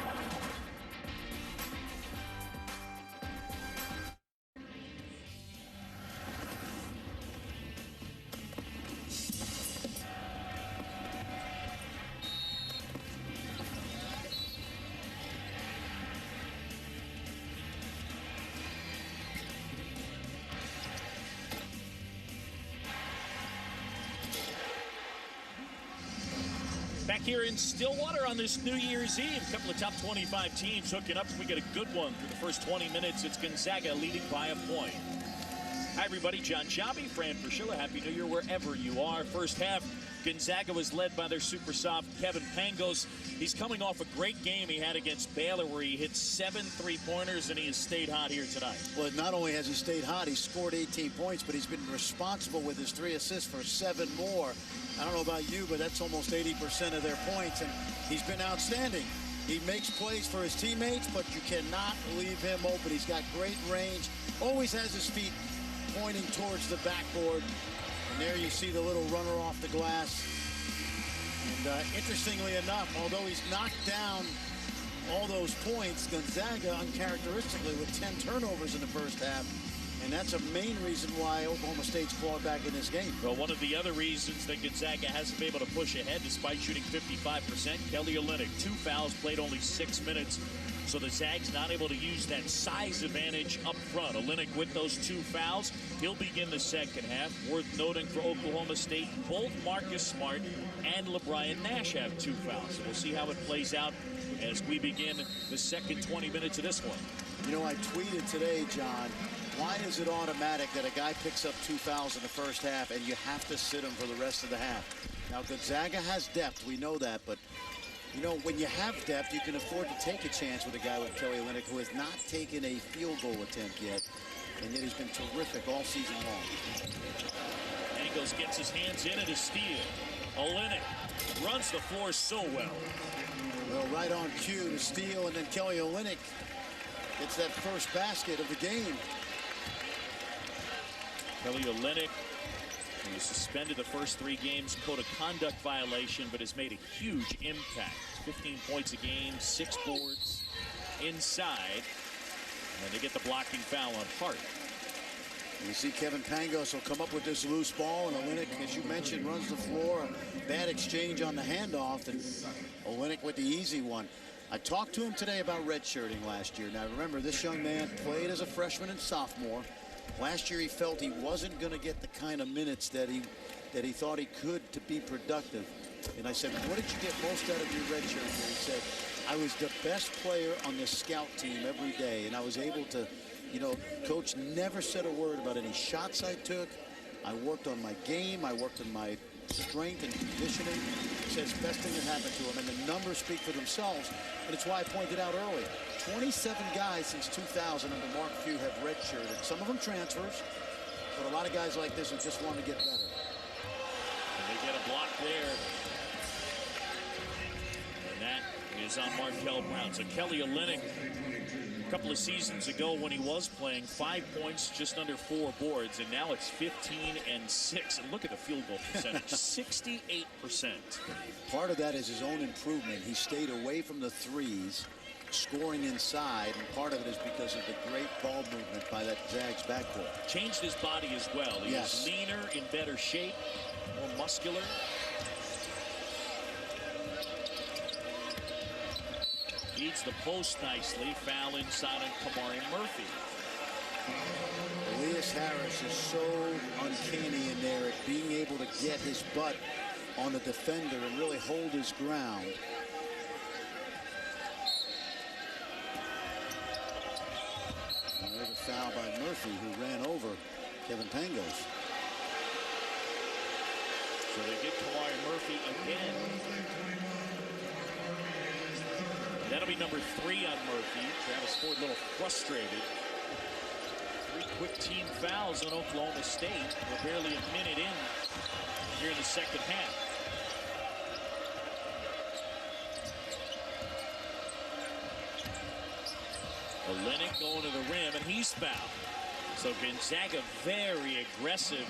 Back here in Stillwater on this New Year's Eve, a couple of top 25 teams hooking up. We get a good one through the first 20 minutes. It's Gonzaga leading by a point. Hi, everybody. John Chabi, Fran Fraschilla. Happy New Year wherever you are. First half, Gonzaga was led by their super soft Kevin Pangos. He's coming off a great game he had against Baylor where he hit 7 3-pointers, and he has stayed hot here tonight.
Well, not only has he stayed hot, he scored 18 points, but he's been responsible with his 3 assists for 7 more. I don't know about you, but that's almost 80% of their points, and he's been outstanding. He makes plays for his teammates, but you cannot leave him open. He's got great range, always has his feet pointing towards the backboard. And there you see the little runner off the glass. And interestingly enough, although he's knocked down all those points, Gonzaga uncharacteristically with 10 turnovers in the first half. And that's a main reason why Oklahoma State's clawed back in this game.
Well, one of the other reasons that Gonzaga hasn't been able to push ahead despite shooting 55%, Kelly Olynyk, 2 fouls, played only 6 minutes. So the Zags not able to use that size advantage up front. Olynyk with those 2 fouls. He'll begin the second half. Worth noting for Oklahoma State, both Marcus Smart and LeBron Nash have 2 fouls. So we'll see how it plays out as we begin the second 20 minutes of this one.
You know, I tweeted today, John, why is it automatic that a guy picks up 2 fouls in the first half and you have to sit him for the rest of the half? Now, Gonzaga has depth. We know that, but you know, when you have depth, you can afford to take a chance with a guy like Kelly Olynyk, who has not taken a field goal attempt yet, and yet he's been terrific all season long.
Angles gets his hands in and a steal. Olynyk runs the floor so well.
Well, right on cue to steal, and then Kelly Olynyk gets that first basket of the game.
Kelly Olynyk He was suspended the first 3 games, code of conduct violation, but has made a huge impact. 15 points a game, 6 boards inside. And they get the blocking foul on Hart.
You see Kevin Pangos will come up with this loose ball, and Olynyk, as you mentioned, runs the floor. A bad exchange on the handoff, and Olynyk with the easy one. I talked to him today about redshirting last year. Now remember, this young man played as a freshman and sophomore. Last year he felt he wasn't going to get the kind of minutes that he thought he could to be productive. And I said, what did you get most out of your redshirt year? He said, I was the best player on the scout team every day, and I was able to, you know, coach never said a word about any shots I took. I worked on my game. I worked on my strength and conditioning. He says best thing that happened to him, and the numbers speak for themselves. And it's why I pointed out early, 27 guys since 2000 under Mark Few have redshirted. Some of them transfers, but a lot of guys like this who just want to get better.
And they get a block there. And that is on Markel Brown. So Kelly Olynyk, a couple of seasons ago when he was playing, 5 points, just under 4 boards, and now it's 15 and 6. And look at the field goal percentage, 68%.
Part of that is his own improvement. He stayed away from the threes, scoring inside, and part of it is because of the great ball movement by that Zags backcourt.
Changed his body as well. He is leaner, in better shape, more muscular. Feeds the post nicely. Foul inside on Kamari Murphy.
Elias Harris is so uncanny in there at being able to get his butt on the defender and really hold his ground. And there's a foul by Murphy, who ran over Kevin Pangos.
So they get Kamari Murphy again. That'll be number 3 on Murphy. Travis Ford a little frustrated. 3 quick team fouls on Oklahoma State. We're barely a minute in here in the second half. Olynyk going to the rim, and he's fouled. So Gonzaga very aggressive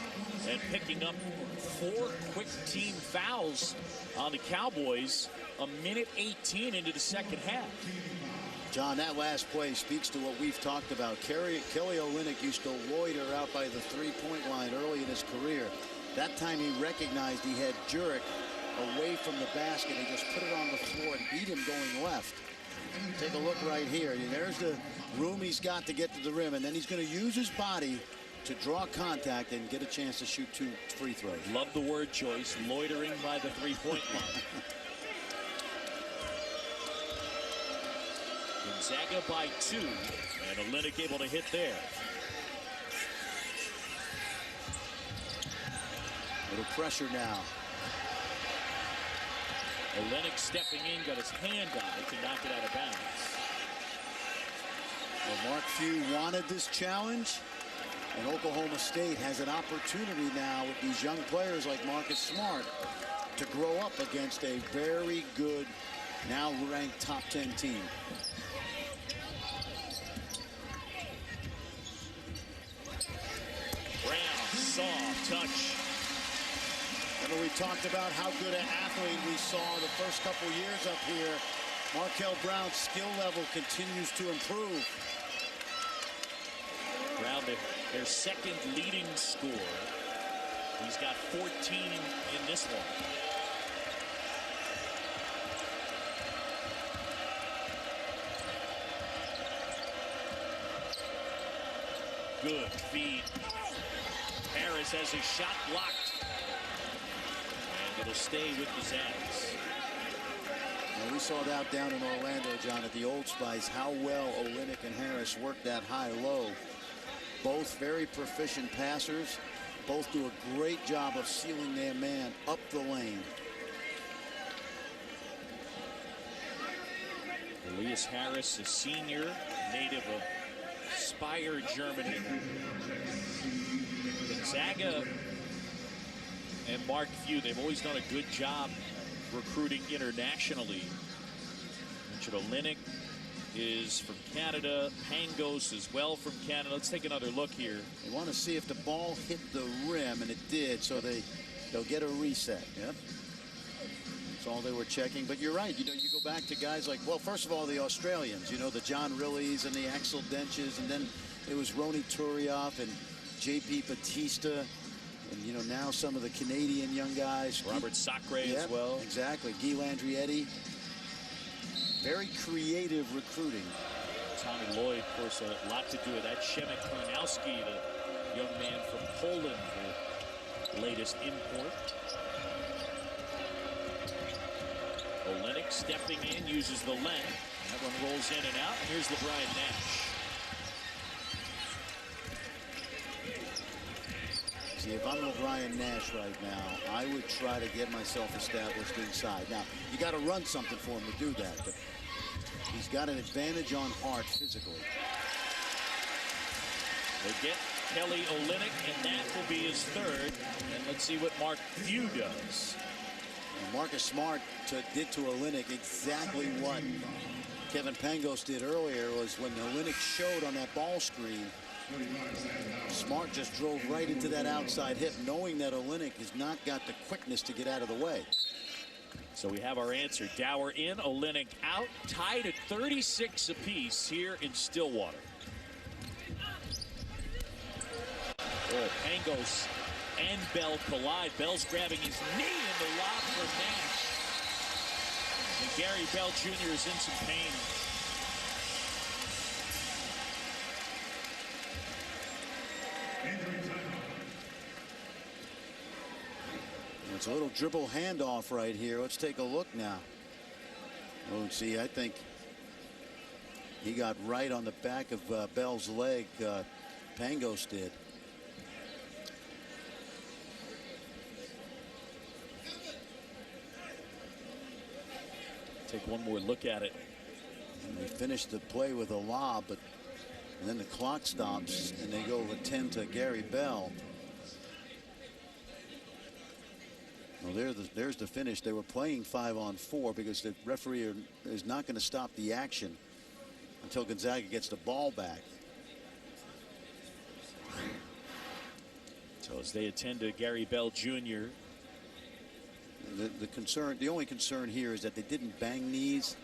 and picking up 4 quick team fouls on the Cowboys. A minute 18 into the second half.
John, that last play speaks to what we've talked about. Kelly Olynyk used to loiter out by the 3-point line early in his career. That time he recognized he had Jurek away from the basket. He just put it on the floor and beat him going left. Take a look right here. There's the room he's got to get to the rim, and then he's going to use his body to draw contact and get a chance to shoot 2 free throws.
Love the word choice, loitering by the 3-point line. Gonzaga by 2, and Olynyk able to hit there.
Little pressure now.
Olynyk stepping in, got his hand on it to knock it out of bounds.
Well, Mark Few wanted this challenge, and Oklahoma State has an opportunity now with these young players like Marcus Smart to grow up against a very good, now ranked top 10 team.
Brown, soft touch.
Remember, we talked about how good an athlete we saw the first couple years up here. Markel Brown's skill level continues to improve.
Brown, their second leading scorer. He's got 14 in this one. Good feed. Harris has his shot blocked. And it'll stay with the Zags.
Well, we saw that down in Orlando, John, at the Old Spice, how well Olynyk and Harris worked that high-low. Both very proficient passers. Both do a great job of sealing their man up the lane.
Elias Harris, a senior, native of Speyer, Germany. Gonzaga and Mark Few, they've always done a good job recruiting internationally. Mentioned Olynyk, is from Canada. Pangos as well from Canada. Let's take another look here.
They want to see if the ball hit the rim, and it did, so they'll get a reset. Yep. That's all they were checking. But you're right. You know, you go back to guys like, well, first of all, the Australians, you know, the John Rillies and the Axel Denches, and then it was Ronny Turioff and J.P. Batista, and, you know, now some of the Canadian young guys.
Robert Sacre as well.
Exactly. Guy Landrietti. Very creative recruiting.
Tommy Lloyd, of course, a lot to do with that. Shemek Karnowski, the young man from Poland, the latest import. Olenek stepping in, uses the length. That one rolls in and out. Here's LeBron Nash.
See, if I'm LeBron Nash right now, I would try to get myself established inside. Now, you got to run something for him to do that, but he's got an advantage on Hart physically.
They get Kelly Olynyk, and that will be his third. And let's see what Mark Few does.
And Marcus Smart did to Olynyk exactly what Kevin Pangos did earlier. Was when Olynyk showed on that ball screen, Smart just drove right into that outside hip, knowing that Olynyk has not got the quickness to get out of the way.
So we have our answer. Dower in, Olynyk out, tied at 36 apiece here in Stillwater. Oh, Pangos and Bell collide. Bell's grabbing his knee in the lob for Nash. And Gary Bell Jr. is in some pain.
It's a little dribble handoff right here. Let's take a look now. Oh, see, I think he got right on the back of Bell's leg. Pangos did.
Take one more look at it.
And they finished the play with a lob, but and then the clock stops and they go with 10 to Gary Bell. Well, there's the finish. They were playing 5-on-4 because the referee is not going to stop the action until Gonzaga gets the ball back.
So as they attend to Gary Bell Jr.
The only concern here is that they didn't bang knees.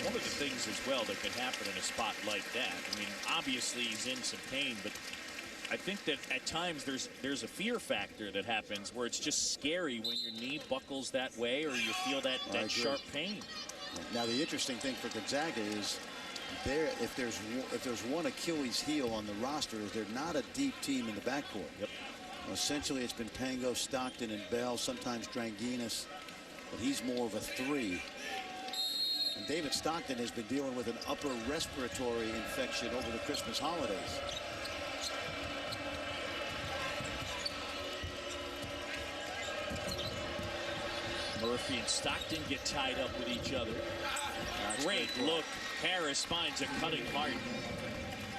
One of the things as well that can happen in a spot like that, I mean, obviously he's in some pain, but I think that at times there's a fear factor that happens where it's just scary when your knee buckles that way or you feel that sharp pain.
Now the interesting thing for Gonzaga is if there's one Achilles heel on the roster, is they're not a deep team in the backcourt.
Yep.
Essentially, it's been Pangos, Stockton, and Bell, sometimes Dranginas, but he's more of a 3. And David Stockton has been dealing with an upper respiratory infection over the Christmas holidays.
Murphy and Stockton get tied up with each other. Great look. Harris finds a cutting Martin.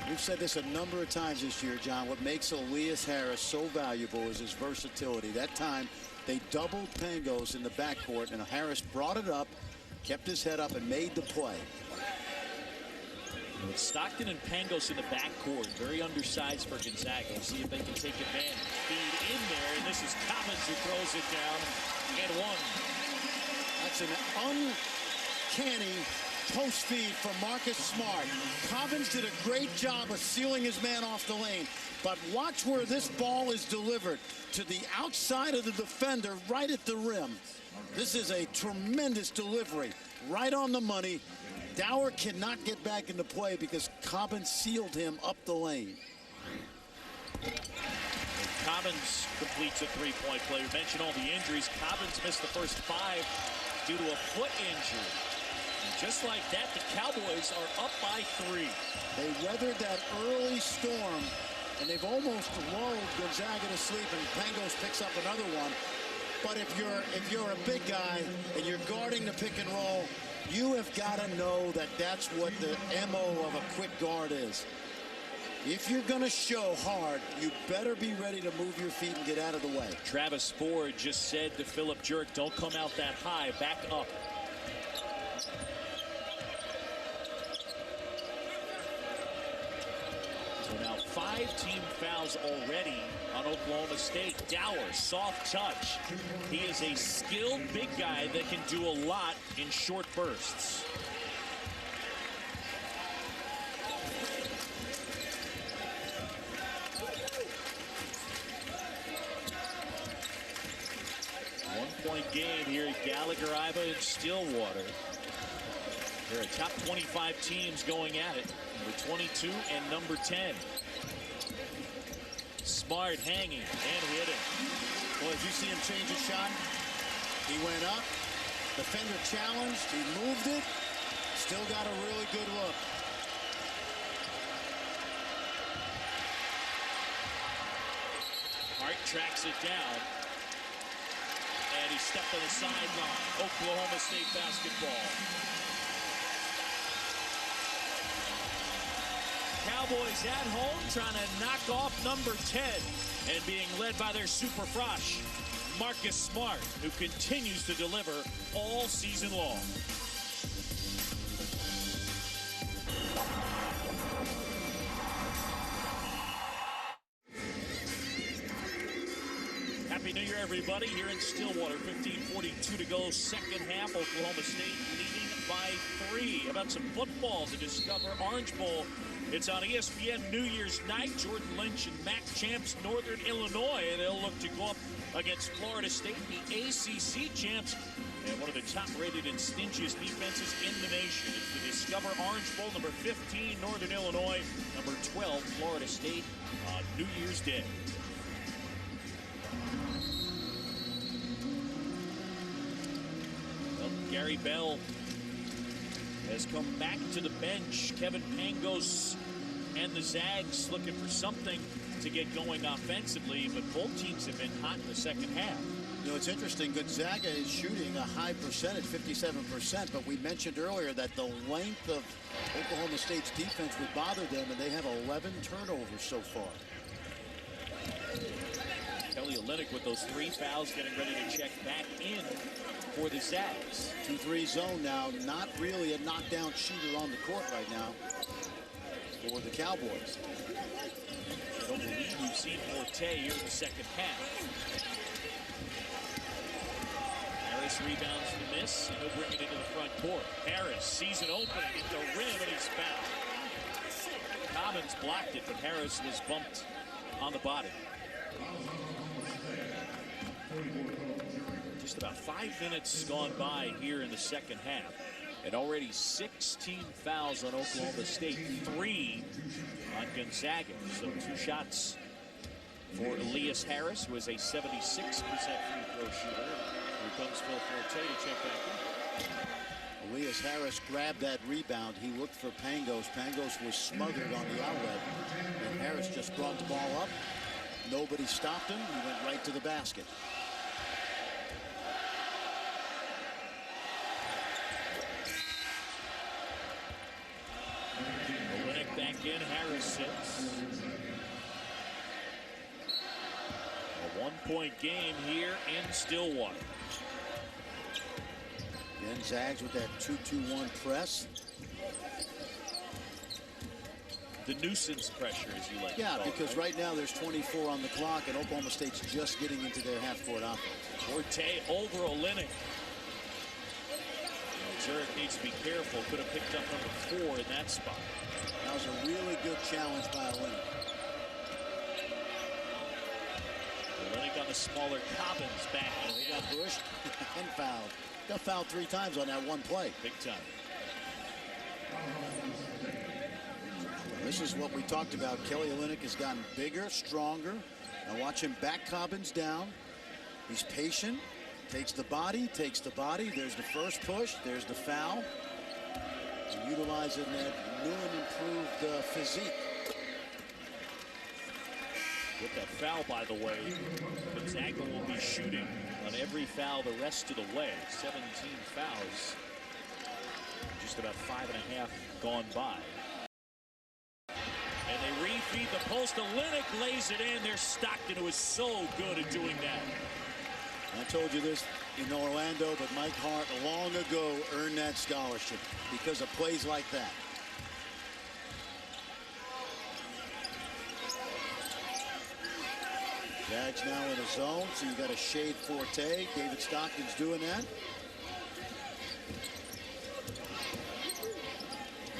We've said this a number of times this year, John. What makes Elias Harris so valuable is his versatility. That time, they doubled Pangos in the backcourt, and Harris brought it up, kept his head up, and made the play.
Stockton and Pangos in the backcourt, very undersized for Gonzaga. We'll see if they can take advantage. Feed in there, and this is Cobbins who throws it down and one.
That's an uncanny post feed from Marcus Smart. Cobbins did a great job of sealing his man off the lane. But watch where this ball is delivered to the outside of the defender right at the rim. This is a tremendous delivery. Right on the money. Dower cannot get back into play because Cobbins sealed him up the lane.
Cobbins completes a three-point play. We mentioned all the injuries. Cobbins missed the first 5 due to a foot injury. And just like that, the Cowboys are up by 3.
They weathered that early storm, and they've almost lulled Gonzaga to sleep, and Pangos picks up another one. But if you're a big guy and you're guarding the pick and roll, you have got to know that that's what the MO of a quick guard is. If you're going to show hard, you better be ready to move your feet and get out of the way.
Travis Ford just said to Philip Jerk, don't come out that high, back up. So now 5 team fouls already on Oklahoma State. Dower, soft touch. He is a skilled big guy that can do a lot in short bursts. One-point game here at Gallagher, Iba, and Stillwater. There are top 25 teams going at it. Number 22 and number 10. Smart hanging and hitting.
Boy, did you see him change his shot? He went up. Defender challenged. He moved it. Still got a really good look.
Hart tracks it down. And he stepped on the sideline. Oklahoma State basketball. Cowboys at home trying to knock off number 10 and being led by their super frosh, Marcus Smart, who continues to deliver all season long. Happy New Year, everybody, here in Stillwater. 15:42 to go, second half. Oklahoma State leading by 3. How about some football to discover Orange Bowl? It's on ESPN New Year's night. Jordan Lynch and MAC champs Northern Illinois. They'll look to go up against Florida State, the ACC champs, and one of the top-rated and stingiest defenses in the nation. It's the Discover Orange Bowl, number 15, Northern Illinois, number 12, Florida State, on New Year's Day. Well, Gary Bell has come back to the bench. Kevin Pangos and the Zags looking for something to get going offensively, but both teams have been hot in the second half.
You know, it's interesting. Gonzaga is shooting a high percentage, 57%, but we mentioned earlier that the length of Oklahoma State's defense would bother them, and they have 11 turnovers so far.
Kelly Olynyk with those 3 fouls, getting ready to check back in for the Zags.
2-3 zone now. Not really a knockdown shooter on the court right now for the Cowboys.
I don't believe we've seen Forte here in the second half. Harris rebounds the miss, and he'll bring it into the front court. Harris sees an opening at the rim, and he's fouled. Cobbins blocked it, but Harris was bumped on the body. Just about 5 minutes gone by here in the second half, and already 16 fouls on Oklahoma State, 3 on Gonzaga. So 2 shots for Elias Harris, who is a 76% free throw shooter. Here comes Phil Forte to check back in.
Elias Harris grabbed that rebound. He looked for Pangos. Pangos was smothered on the outlet, and Harris just brought the ball up. Nobody stopped him. He went right to the basket.
Olynyk back in. Harris sits. A 1-point game here in Stillwater.
Again, Zags with that 2-2-1 press.
The nuisance pressure, as you like to
Yeah,
call
because
it,
right now there's 24 on the clock, and Oklahoma State's just getting into their half-court offense.
Forte over Olynyk. Zurich needs to be careful. Could have picked up number 4 in that spot.
That was a really good challenge by Olynyk.
Olynyk on the smaller Cobbins back.
He got pushed and fouled. Got fouled 3 times on that one play.
Big time.
This is what we talked about. Kelly Olynyk has gotten bigger, stronger. Now watch him back Cobbins down. He's patient. Takes the body. There's the first push. There's the foul. And utilizing that new and improved physique.
With that foul, by the way, Gonzaga will be shooting on every foul the rest of the way. 17 fouls. Just about 5.5 gone by. And they refeed feed the post. Olenek lays it in. There's Stockton, who is so good at doing that.
I told you this in Orlando, but Mike Hart long ago earned that scholarship because of plays like that. Zags now in a zone, so you got a shade Forte. David Stockton's doing that.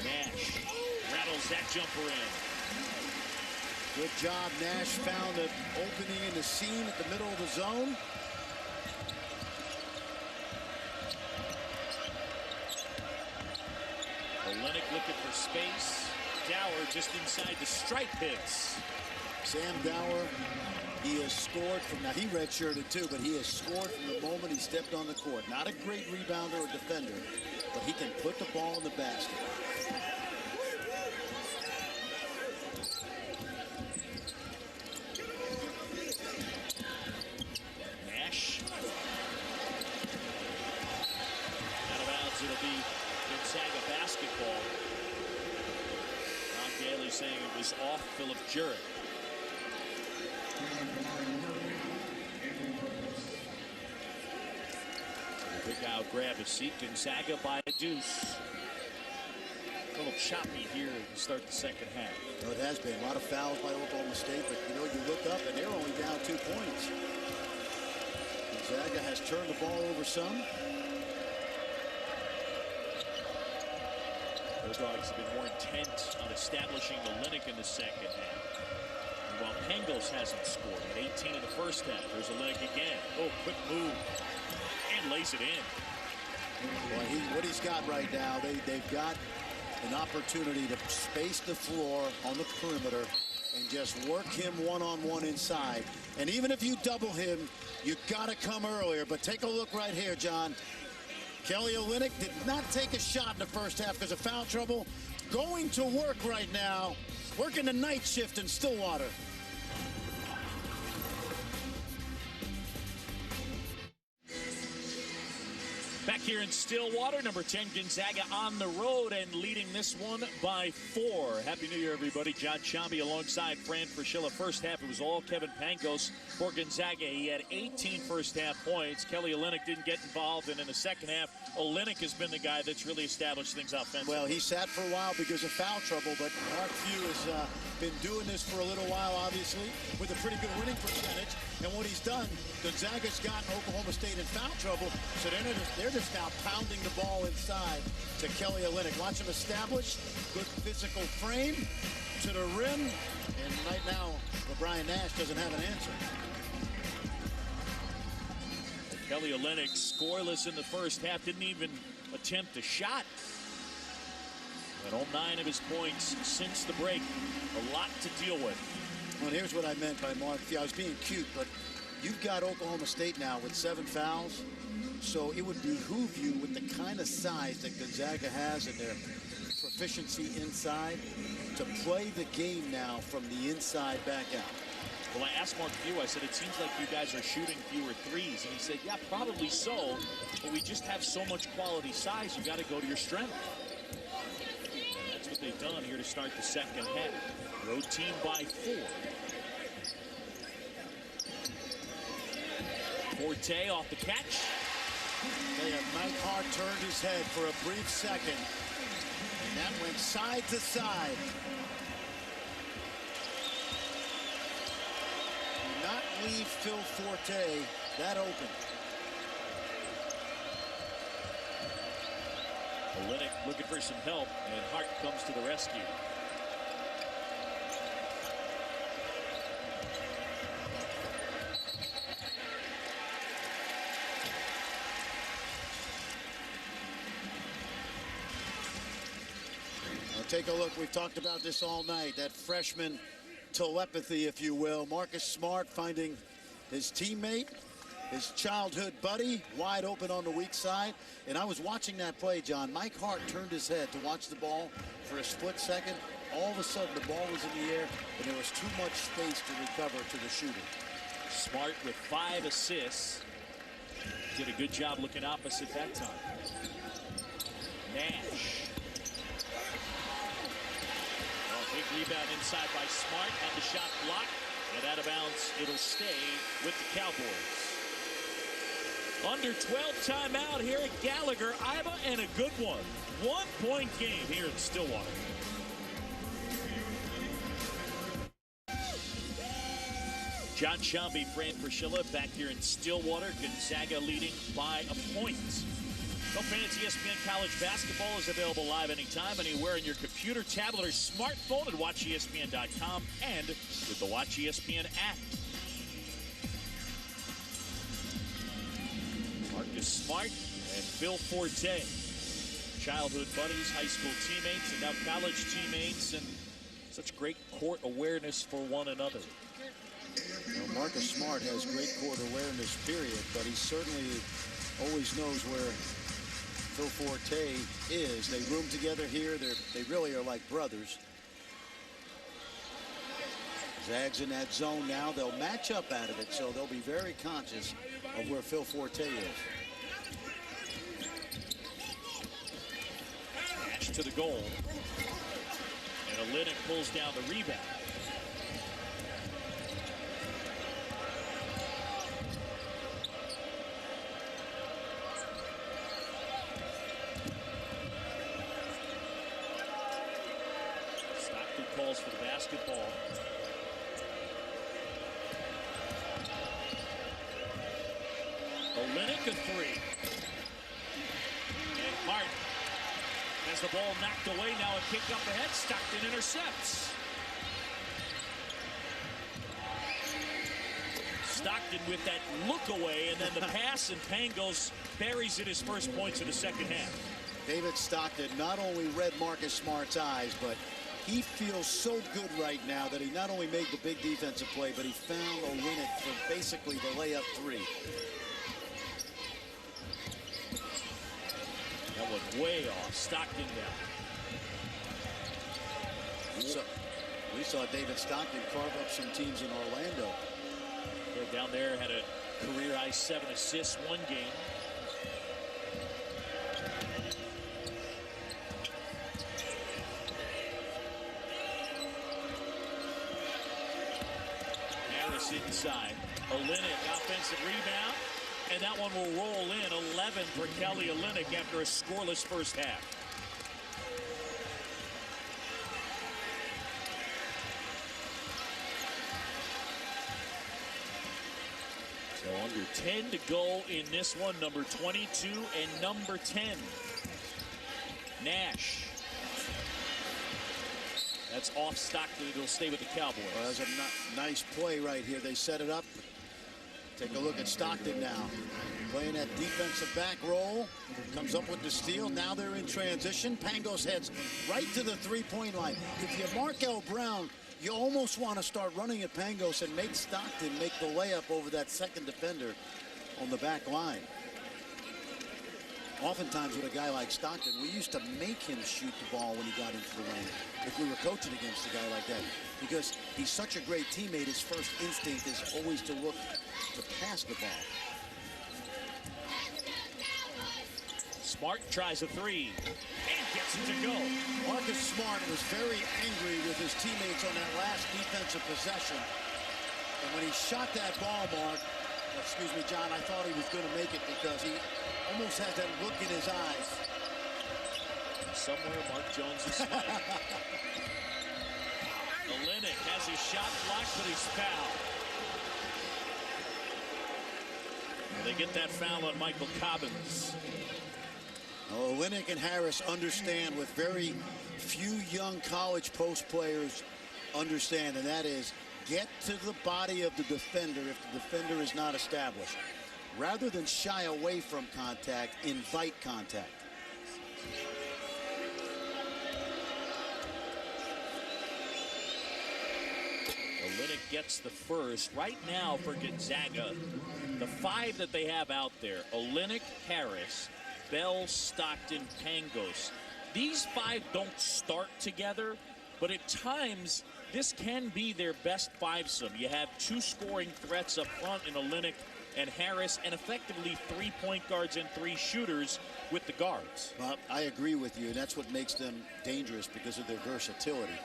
Nash rattles that jumper in.
Good job. Nash found an opening in the seam at the middle of the zone.
Olenek looking for space. Dower just inside the stripe hits.
Sam Dower, he has scored from, now he redshirted too, but he has scored from the moment he stepped on the court. Not a great rebounder or defender, but he can put the ball in the basket.
Nash. Out of bounds, it'll be Gonzaga basketball. Ron Daly saying it was off Philip Jurek. The big guy will grab a seat. Gonzaga by a deuce. A little choppy here to start the second half.
No, it has been a lot of fouls by Oklahoma State, but you know, you look up and they're only down 2 points. Gonzaga has turned the ball over some.
Those dogs have been more intent on establishing the Olenek in the second half. And while Pangos hasn't scored at 18 in the first half, there's Olenek again. Oh, quick move. And lays it in.
Boy, what he's got right now, they've got an opportunity to space the floor on the perimeter and just work him one-on-one inside. And even if you double him, you got to come earlier. But take a look right here, John. Kelly Olynyk did not take a shot in the first half because of foul trouble. Going to work right now, working the night shift in Stillwater.
Back here in Stillwater, number 10 Gonzaga on the road and leading this one by 4. Happy New Year, everybody. John Chambi alongside Fran Fraschilla. First half, it was all Kevin Pangos for Gonzaga. He had 18 first half points. Kelly Olynyk didn't get involved, and in the second half, Olynyk has been the guy that's really established things offensively.
Well, he sat for a while because of foul trouble, but Mark Few has been doing this for a little while, obviously, with a pretty good winning percentage. And what he's done, Gonzaga's gotten Oklahoma State in foul trouble, so they're just now pounding the ball inside to Kelly Olynyk. Watch him establish, good physical frame to the rim, and right now, Brian Nash doesn't have an answer.
Kelly Olynyk scoreless in the first half, didn't even attempt a shot. At all 9 of his points since the break, a lot to deal with.
Well, here's what I meant by Mark Few. I was being cute, but you've got Oklahoma State now with 7 fouls. So it would behoove you, with the kind of size that Gonzaga has and their proficiency inside, to play the game now from the inside back out.
Well, I asked Mark Few, I said, it seems like you guys are shooting fewer threes. And he said, yeah, probably so, but we just have so much quality size, you got to go to your strength. And that's what they've done here to start the second half. Road team by 4. Forte off the catch.
Mike Hart turned his head for a brief second, and that went side to side. Do not leave Phil Forte that open.
Olynyk looking for some help, and Hart comes to the rescue.
Take a look. We've talked about this all night. That freshman telepathy, if you will. Marcus Smart finding his teammate, his childhood buddy, wide open on the weak side. And I was watching that play, John. Mike Hart turned his head to watch the ball for a split second. All of a sudden, the ball was in the air, and there was too much space to recover to the shooter.
Smart with 5 assists. Did a good job looking opposite that time. Nash. Big Rebound inside by Smart. Had the shot blocked. And out of bounds, it'll stay with the Cowboys. Under 12 timeout here at Gallagher. Iba, and a good one. 1-point game here in Stillwater. John Shambi, Fran Fraschilla back here in Stillwater. Gonzaga leading by a point. So fans, ESPN College Basketball is available live anytime, anywhere on your computer, tablet, or smartphone at WatchESPN.com and with the Watch ESPN app. Marcus Smart and Phil Forte, childhood buddies, high school teammates, and now college teammates, and such great court awareness for one another.
Marcus Smart has great court awareness, period, but he certainly always knows where Phil Forte is. They room together here. They really are like brothers. Zags in that zone now. They'll match up out of it, so they'll be very conscious of where Phil Forte is.
Dash to the goal. And Olynyk pulls down the rebound. Calls for the basketball. Olynyk a three. And Martin has the ball knocked away. Now a kick up ahead. Stockton intercepts. Stockton with that look away, and then the pass, and Pangos buries it his first points of the second half.
David Stockton not only read Marcus Smart's eyes, but he feels so good right now that he not only made the big defensive play, but he found Olynyk for basically the layup three.
That was way off. Stockton down.
We saw David Stockton carve up some teams in Orlando.
They're down there, had a career-high 7 assists one game. Inside. Olynyk, offensive rebound, and that one will roll in. 11 for Kelly Olynyk after a scoreless first half. So under 10 to go in this one. Number 22 and number 10. Nash. That's off Stockton. It'll stay with the Cowboys.
Well, that's a nice play right here. They set it up. Take a look at Stockton now. Playing that defensive back roll. Comes up with the steal. Now they're in transition. Pangos heads right to the three-point line. If you're Markel Brown, you almost want to start running at Pangos and make Stockton make the layup over that second defender on the back line. Oftentimes with a guy like Stockton, we used to make him shoot the ball when he got into the lane if we were coaching against a guy like that, because he's such a great teammate. His first instinct is always to look to pass the ball.
Smart tries a three and gets it to go.
Marcus Smart was very angry with his teammates on that last defensive possession, and when he shot that ball, excuse me, John, I thought he was going to make it because he almost has that look in his eyes.
And somewhere Mark Jones is smiling. Olynyk has his shot blocked, but he's fouled. They get that foul on Michael Cobbins.
Olynyk and Harris understand what very few young college post players understand, and that is get to the body of the defender if the defender is not established. Rather than shy away from contact, invite contact.
Olynyk gets the first. Right now for Gonzaga, the 5 that they have out there: Olynyk, Harris, Bell, Stockton, Pangos. These 5 don't start together, but at times this can be their best 5-some. You have 2 scoring threats up front in Olynyk and Harris, and effectively 3 point guards and 3 shooters with the guards.
Well, I agree with you, and that's what makes them dangerous because of their versatility.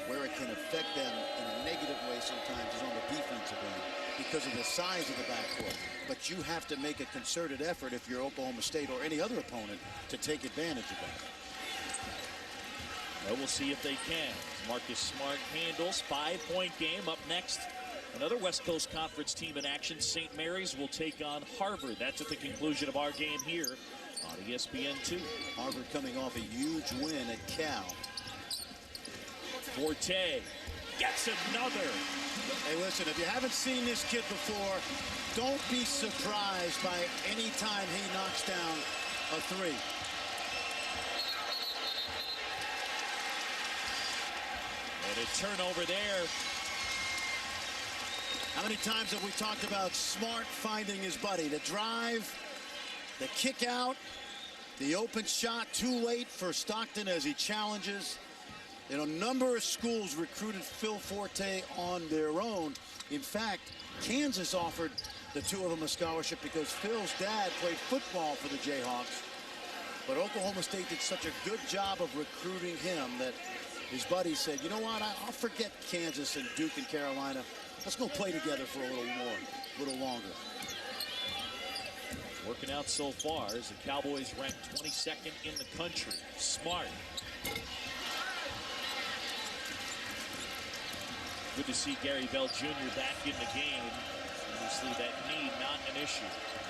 Where it can affect them in a negative way sometimes is on the defensive end because of the size of the backcourt. But you have to make a concerted effort if you're Oklahoma State or any other opponent to take advantage of that.
Well, we'll see if they can. Marcus Smart handles. 5-point game. Up next, another West Coast Conference team in action. St. Mary's will take on Harvard. That's at the conclusion of our game here on ESPN2.
Harvard coming off a huge win at Cal.
Forte gets another.
Hey, listen, if you haven't seen this kid before, don't be surprised by any time he knocks down a three.
And a turnover there.
How many times have we talked about Smart finding his buddy? The drive, the kick out, the open shot, too late for Stockton as he challenges. You know, a number of schools recruited Phil Forte on their own. In fact, Kansas offered the two of them a scholarship because Phil's dad played football for the Jayhawks. But Oklahoma State did such a good job of recruiting him that his buddy said, you know what, I'll forget Kansas and Duke and Carolina. Let's go play together for a little longer.
Working out so far as the Cowboys ranked 22nd in the country. Smart. Good to see Gary Bell Jr. back in the game. Obviously, that knee not an issue.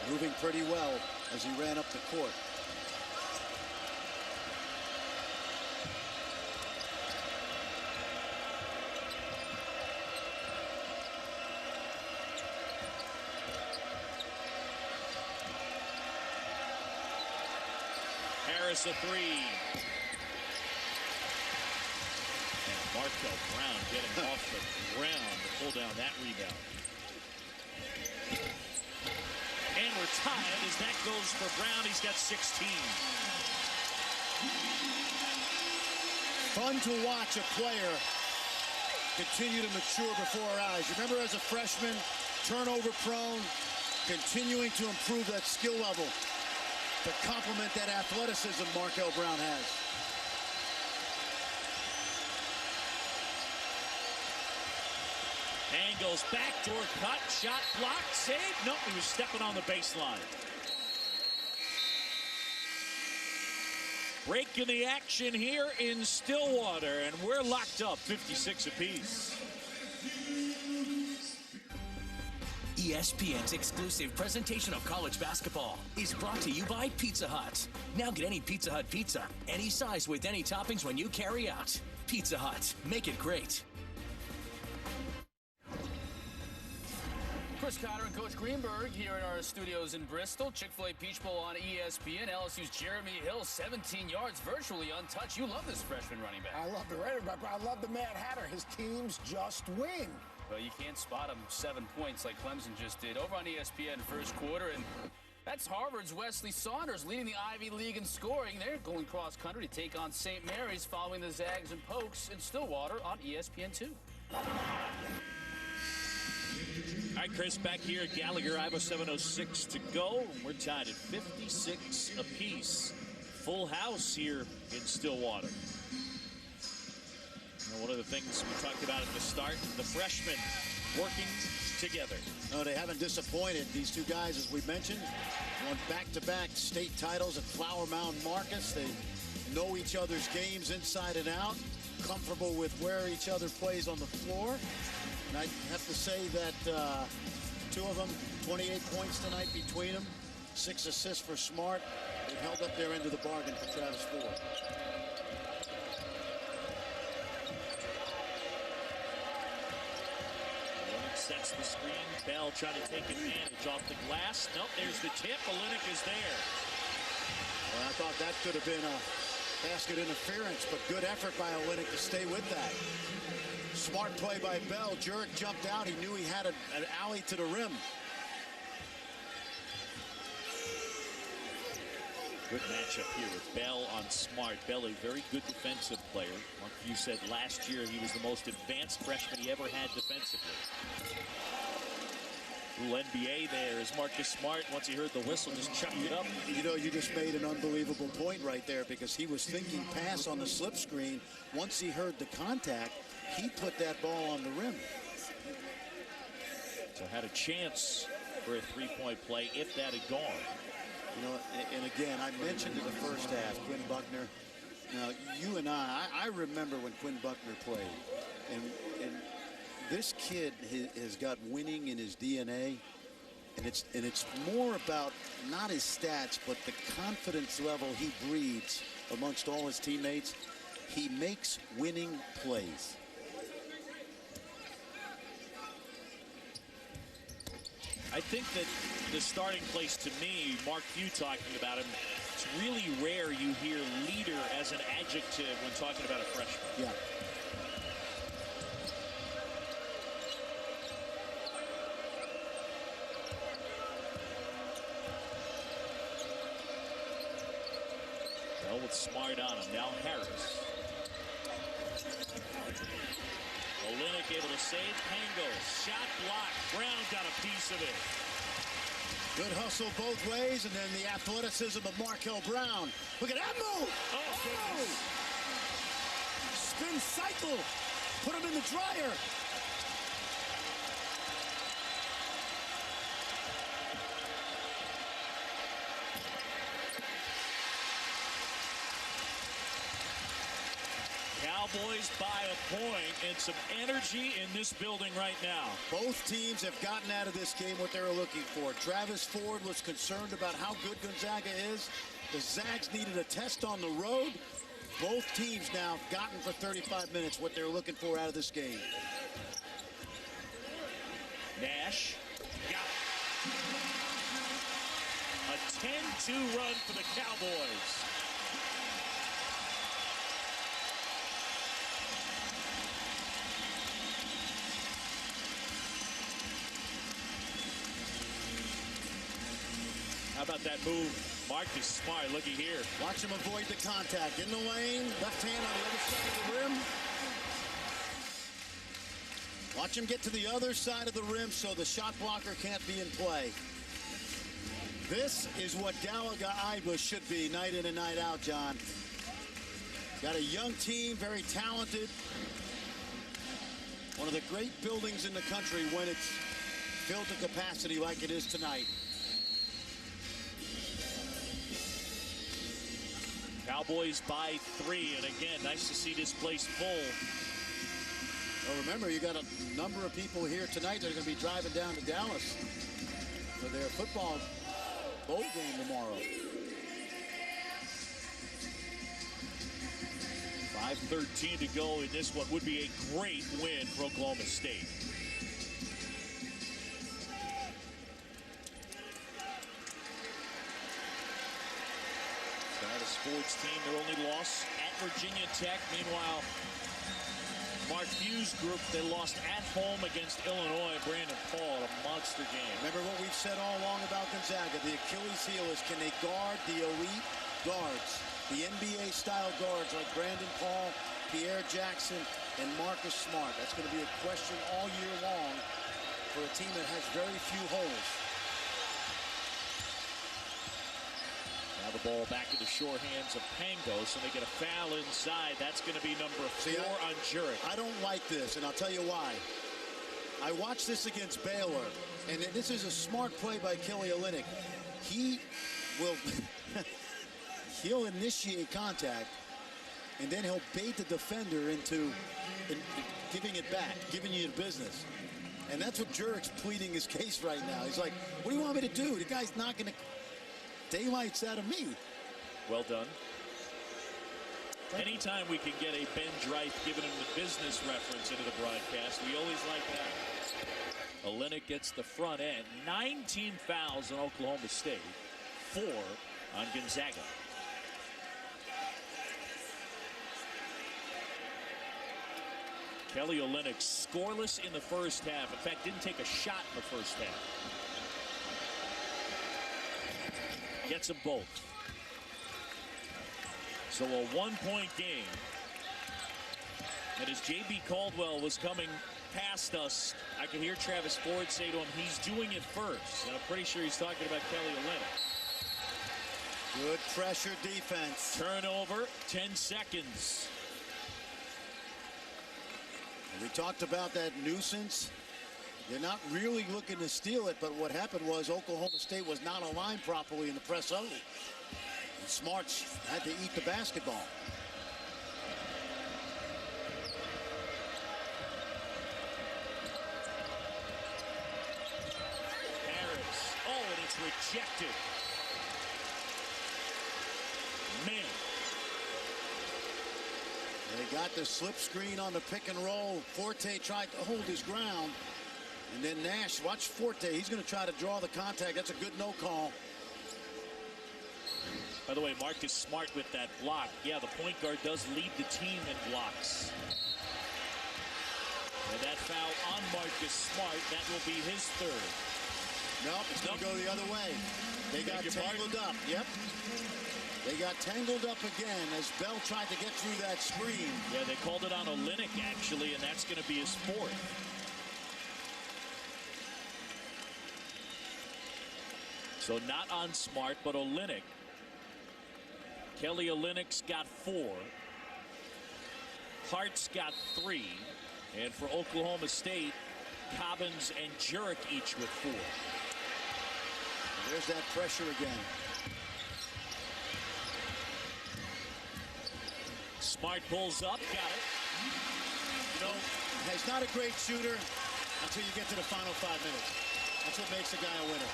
Moving pretty well as he ran up the court.
Harris a three. Markel Brown getting off the ground to pull down that rebound. And we're tied as that goes for Brown. He's got 16.
Fun to watch a player continue to mature before our eyes. Remember, as a freshman, turnover prone, continuing to improve that skill level to complement that athleticism Markel Brown has.
Angles, backdoor cut, shot blocked, saved. Nope, he was stepping on the baseline. Breaking the action here in Stillwater, and we're locked up 56 apiece.
ESPN's exclusive presentation of college basketball is brought to you by Pizza Hut. Now get any Pizza Hut pizza, any size with any toppings when you carry out. Pizza Hut, make it great.
Chris Cotter and Coach Greenberg here in our studios in Bristol. Chick-fil-A Peach Bowl on ESPN. LSU's Jeremy Hill, 17 yards, virtually untouched. You love this freshman running back.
I love the Raider, but I love the Mad Hatter. His teams just win.
Well, you can't spot him 7 points like Clemson just did. Over on ESPN first quarter, and that's Harvard's Wesley Saunders leading the Ivy League in scoring. They're going cross-country to take on St. Mary's following the Zags and Pokes in Stillwater on ESPN2.
All right, Chris, back here at Gallagher, Iowa, 7:06 to go. We're tied at 56 apiece. Full house here in Stillwater. And one of the things we talked about at the start, the freshmen working together.
No, they haven't disappointed. These two guys, as we mentioned, won back-to-back state titles at Flower Mound Marcus. They know each other's games inside and out, comfortable with where each other plays on the floor. And I have to say that two of them, 28 points tonight between them, 6 assists for Smart. They held up their end of the bargain for Travis Ford.
Sets the screen. Bell trying to take advantage off the glass. Nope, there's the tip. Olenek is there.
Well, I thought that could have been a basket interference, but good effort by Olenek to stay with that. Smart play by Bell. Jurek jumped out. He knew he had an alley to the rim.
Good matchup here with Bell on Smart. Bell, a very good defensive player. Like you said, last year he was the most advanced freshman he ever had defensively. Little NBA there as Marcus Smart, once he heard the whistle, just chucked it up.
You know, you just made an unbelievable point right there because he was thinking pass on the slip screen. Once he heard the contact, he put that ball on the rim.
So had a chance for a three-point play if that had gone.
You know, and again, I mentioned in the first half, Quinn Buckner. Now, you and I remember when Quinn Buckner played. And this kid has got winning in his DNA. And it's more about not his stats, but the confidence level he breeds amongst all his teammates. He makes winning plays.
I think that the starting place, to me, Mark Few talking about him, it's really rare you hear leader as an adjective when talking about a freshman.
Yeah.
Well, with Smart on him. Now Harris. Olynyk able to save. Pangos. Shot blocked. Brown got a piece of it.
Good hustle both ways, and then the athleticism of Markel Brown. Look at that move!
Oh!
Spin cycle. Put him in the dryer.
Cowboys by a point, and some energy in this building right now.
Both teams have gotten out of this game what they were looking for. Travis Ford was concerned about how good Gonzaga is. The Zags needed a test on the road. Both teams now have gotten for 35 minutes what they're looking for out of this game.
Nash got it. A 10-2 run for the Cowboys. How about that move? Marcus Smart, looky here.
Watch him avoid the contact. In the lane, left hand on the other side of the rim. Watch him get to the other side of the rim so the shot blocker can't be in play. This is what Gonzaga should be night in and night out, John. Got a young team, very talented. One of the great buildings in the country when it's filled to capacity like it is tonight.
Cowboys by 3, and again, nice to see this place full.
Well, remember, you got a number of people here tonight that are going to be driving down to Dallas for their football bowl game tomorrow.
5:13 to go in this one would be a great win for Oklahoma State. Sports team, their only loss at Virginia Tech. Meanwhile, Mark Few's group, they lost at home against Illinois. Brandon Paul, a monster game.
Remember what we've said all along about Gonzaga. The Achilles heel is, can they guard the elite guards, the NBA-style guards like Brandon Paul, Pierre Jackson, and Marcus Smart? That's going to be a question all year long for a team that has very few holes.
Now the ball back in the sure hands of Pangos, and they get a foul inside. That's going to be number 4 on Jurek.
I don't like this, and I'll tell you why. I watched this against Baylor, and this is a smart play by Kelly Olynyk. He will he'll initiate contact, and then he'll bait the defender into giving it back, giving you the business. And that's what Jurek's pleading his case right now. He's like, what do you want me to do? The guy's not going to daylights out of me.
Well done. Anytime we can get a Ben Dreif giving him the business reference into the broadcast, we always like that. Olynyk gets the front end. 19 fouls on Oklahoma State. 4 on Gonzaga. Kelly Olynyk scoreless in the first half. In fact, didn't take a shot in the first half. Gets them both. So a 1-point game. And as J.B. Caldwell was coming past us, I could hear Travis Ford say to him, he's doing it first. And I'm pretty sure he's talking about Kelly Olynyk.
Good pressure defense.
Turnover, 10 seconds.
We talked about that nuisance. They're not really looking to steal it, but what happened was Oklahoma State was not aligned properly in the press only. And Smarts had to eat the basketball.
Harris. Oh, and it's rejected. Man.
They got the slip screen on the pick and roll. Forte tried to hold his ground. And then Nash, watch Forte. He's going to try to draw the contact. That's a good no call.
By the way, Marcus Smart with that block. Yeah, the point guard does lead the team in blocks. And that foul on Marcus Smart, that will be his third.
Nope, it's going to go the other way. They got tangled up. Yep. They got tangled up again as Bell tried to get through that screen.
Yeah, they called it on Olynyk, actually, and that's going to be his fourth. So not on Smart, but Olynyk. Kelly Olynyk's got 4. Hart's got 3. And for Oklahoma State, Cobbins and Jurek each with 4.
There's that pressure again.
Smart pulls up, got it.
You know, he's not a great shooter until you get to the final 5 minutes. That's what makes a guy a winner.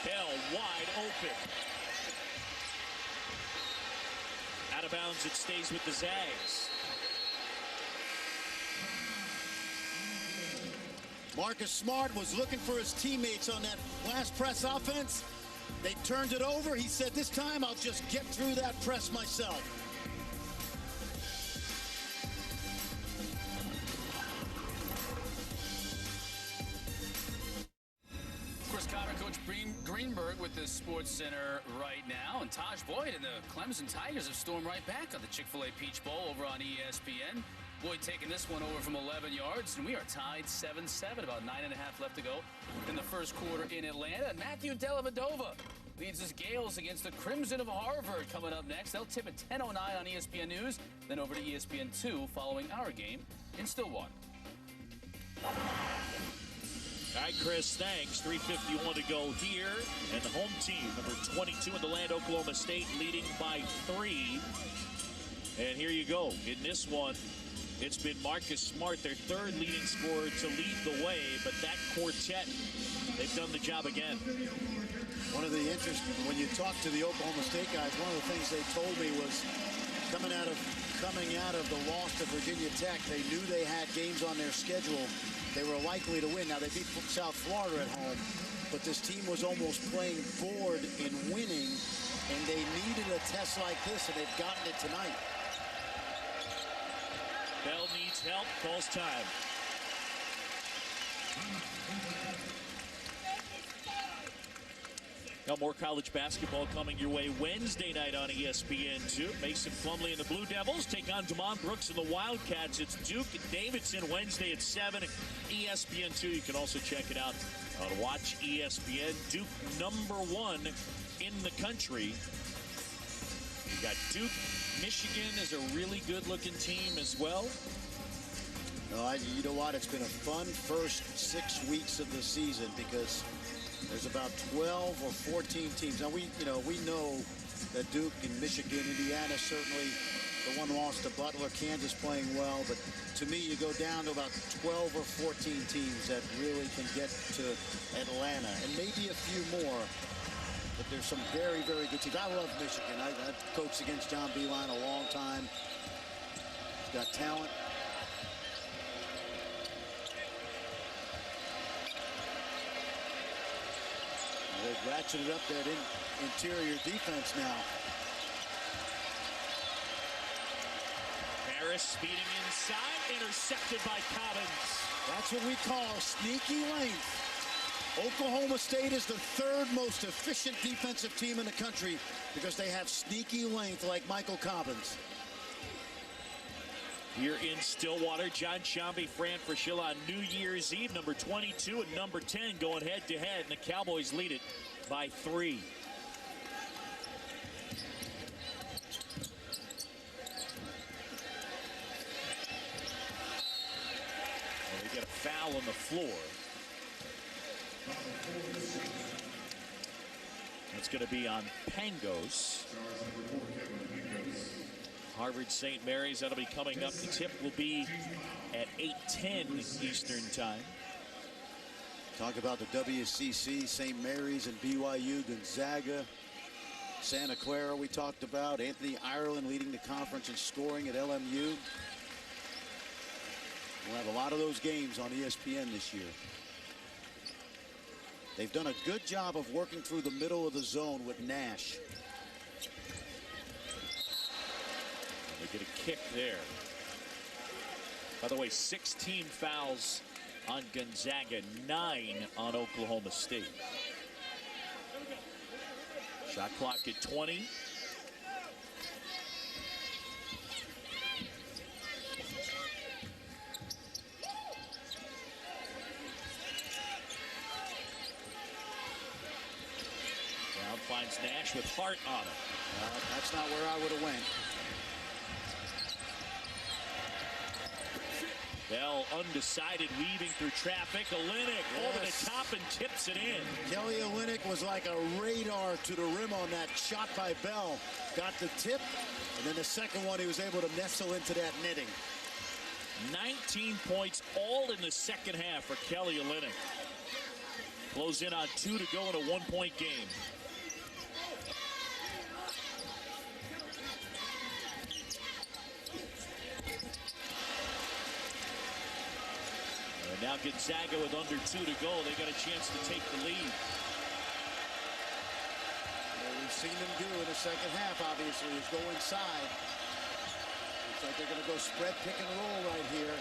Bell wide open. Out of bounds, it stays with the Zags.
Marcus Smart was looking for his teammates on that last press offense. They turned it over. He said, this time I'll just get through that press myself.
Chris Cotter, Coach Greenberg with the Sports Center right now. And Taj Boyd and the Clemson Tigers have stormed right back on the Chick-fil-A Peach Bowl over on ESPN. Boyd taking this one over from 11 yards, and we are tied 7-7, about 9.5 left to go in the first quarter in Atlanta. And Matthew Dellavedova leads his Gales against the Crimson of Harvard coming up next. They'll tip at 10:09 on ESPN News, then over to ESPN2 following our game in Stillwater.
All right, Chris, thanks. 3:51 to go here. And the home team, number 22 in the land, Oklahoma State, leading by 3. And here you go. In this one, it's been Marcus Smart, their third leading scorer, to lead the way. But that quartet, they've done the job again.
One of the when you talk to the Oklahoma State guys, one of the things they told me was coming out of the loss to Virginia Tech, they knew they had games on their schedule they were likely to win. Now, they beat South Florida at home, but this team was almost playing bored in winning, and they needed a test like this, and they've gotten it tonight.
Bell needs help, calls time. Now more college basketball coming your way Wednesday night on ESPN2. Mason Plumlee and the Blue Devils take on Damon Brooks and the Wildcats. It's Duke and Davidson Wednesday at 7. ESPN2. You can also check it out on Watch ESPN. Duke #1 in the country. You got Duke. Michigan is a really good-looking team as well.
No, you know what? It's been a fun first 6 weeks of the season because there's about 12 or 14 teams. Now, we know that Duke and Michigan, Indiana, certainly the one lost to Butler, Kansas playing well. But to me, you go down to about 12 or 14 teams that really can get to Atlanta, and maybe a few more. But there's some very, very good teams. I love Michigan. I've coached against John Beilein a long time. He's got talent. They've ratcheted up that interior defense now.
Harris speeding inside, intercepted by Cobbins.
That's what we call sneaky length. Oklahoma State is the third most efficient defensive team in the country because they have sneaky length like Michael Cobbins.
Here in Stillwater, John Shambi, Fran Fraschilla on New Year's Eve. Number 22 and number 10 going head-to-head, and the Cowboys lead it by 3. the floor. It's going to be on Pangos. Harvard St. Mary's, that'll be coming up. The tip will be at 8:10 Eastern time.
Talk about the WCC, St. Mary's and BYU, Gonzaga, Santa Clara we talked about. Anthony Ireland leading the conference in scoring at LMU. We'll have a lot of those games on ESPN this year. They've done a good job of working through the middle of the zone with Nash.
They get a kick there. By the way, 16 fouls on Gonzaga, 9 on Oklahoma State. Shot clock at 20. Brown finds Nash with Hart on him.
That's not where I would have went.
Bell undecided, weaving through traffic. Olynyk over the top and tips it in.
Kelly Olynyk was like a radar to the rim on that shot by Bell. Got the tip, and then the second one he was able to nestle into that netting.
19 points all in the second half for Kelly Olynyk. Close in on 2 to go in a 1-point game. And now Gonzaga with under 2 to go. They got a chance to take the lead.
What we've seen them do in the second half, obviously, is go inside. Looks like they're going to go spread, pick and roll right here.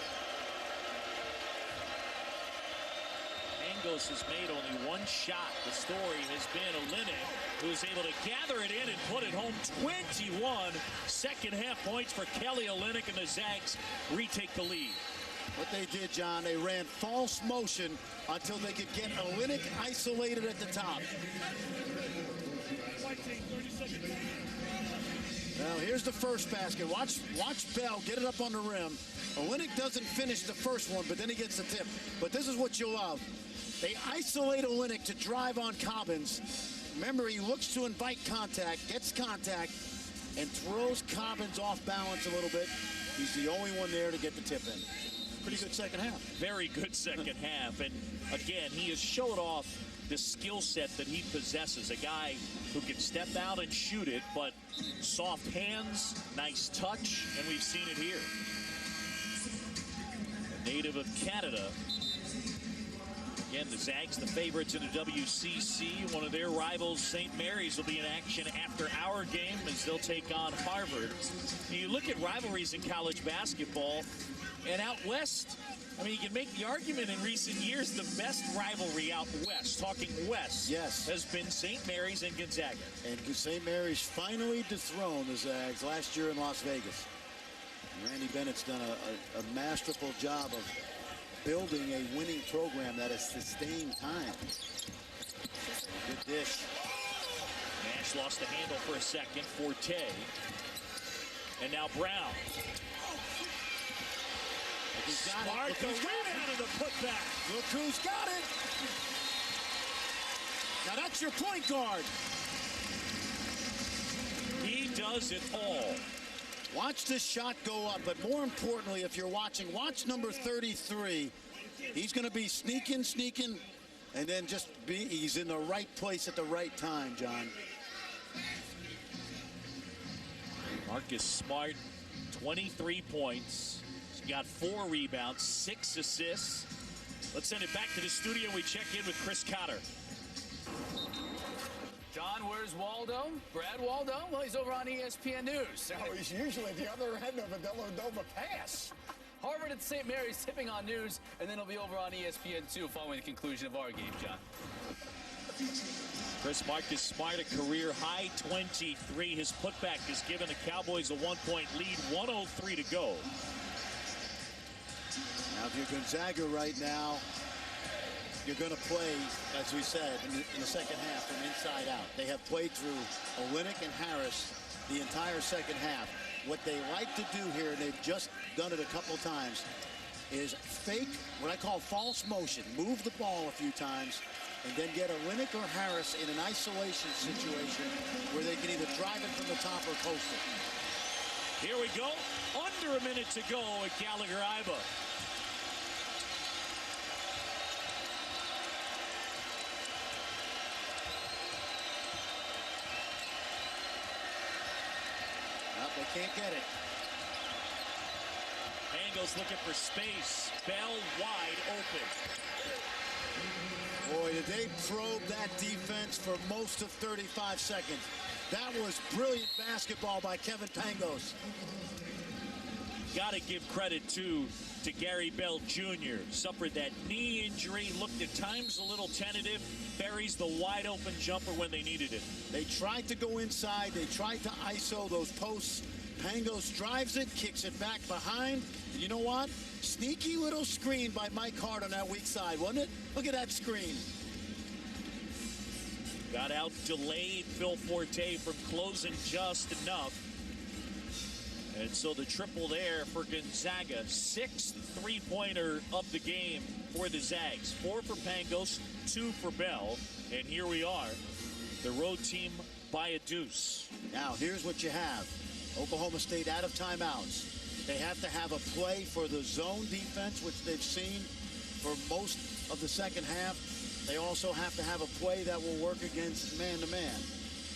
Pangos has made only one shot. The story has been Olynyk, who is able to gather it in and put it home. 21 second half points for Kelly Olynyk, and the Zags retake the lead.
What they did, John, they ran false motion until they could get Olynyk isolated at the top. Now here's the first basket. Watch Bell get it up on the rim. Olynyk doesn't finish the first one, but then he gets the tip. But this is what you love. They isolate Olynyk to drive on Cobbins. Remember, he looks to invite contact, gets contact, and throws Cobbins off balance a little bit. He's the only one there to get the tip in. Pretty good second half.
Very good second half. And again, he has showed off the skill set that he possesses. A guy who can step out and shoot it, but soft hands, nice touch, and we've seen it here. A native of Canada. Again, the Zags, the favorites in the WCC. One of their rivals, St. Mary's, will be in action after our game as they'll take on Harvard. You look at rivalries in college basketball, and out west, I mean, you can make the argument in recent years the best rivalry out west, talking west,
yes,
has been St. Mary's and Gonzaga.
And St. Mary's finally dethroned the Zags last year in Las Vegas. Randy Bennett's done a masterful job of building a winning program that has sustained time. Good dish.
Nash lost the handle for a second. Forte. And now Brown.
He's got
Smart,
it.
the rebound and the putback.
Look who's got it. Now that's your point guard.
He does it all.
Watch this shot go up, but more importantly, if you're watching, watch number 33. He's going to be sneaking, and then he's in the right place at the right time, John.
Marcus Smart, 23 points. He's got 4 rebounds, 6 assists. Let's send it back to the studio. We check in with Chris Cotter.
John, where's Waldo? Brad Waldo? Well, he's over on ESPN News.
No, he's usually at the other end of a Deladova pass.
Harvard and St. Mary's tipping on news, and then he'll be over on ESPN2 following the conclusion of our game, John.
Chris Marcus Smart, a career-high 23. His putback has given the Cowboys a 1-point lead, 1:03 to go.
Now, if you're Gonzaga right now, you're going to play, as we said, in the second half from inside out. They have played through Olynyk and Harris the entire second half. What they like to do here, and they've just done it a couple times, is fake what I call false motion. Move the ball a few times and then get Olynyk or Harris in an isolation situation where they can either drive it from the top or post it.
Here we go. Under a minute to go at Gallagher-Iba.
They can't get it.
Pangos looking for space. Bell wide open.
Boy, did they probe that defense for most of 35 seconds. That was brilliant basketball by Kevin Pangos.
Got to give credit to Gary Bell Jr. Suffered that knee injury, looked at times a little tentative, buries the wide open jumper when they needed it.
They tried to go inside, they tried to ISO those posts. Pangos drives it, kicks it back behind. And you know what? Sneaky little screen by Mike Hart on that weak side, wasn't it? Look at that screen.
Got out delayed Phil Forte from closing just enough. And so the triple there for Gonzaga. Sixth three-pointer of the game for the Zags. 4 for Pangos, 2 for Bell. And here we are, the road team by a deuce.
Now, here's what you have. Oklahoma State out of timeouts. They have to have a play for the zone defense, which they've seen for most of the second half. They also have to have a play that will work against man-to-man.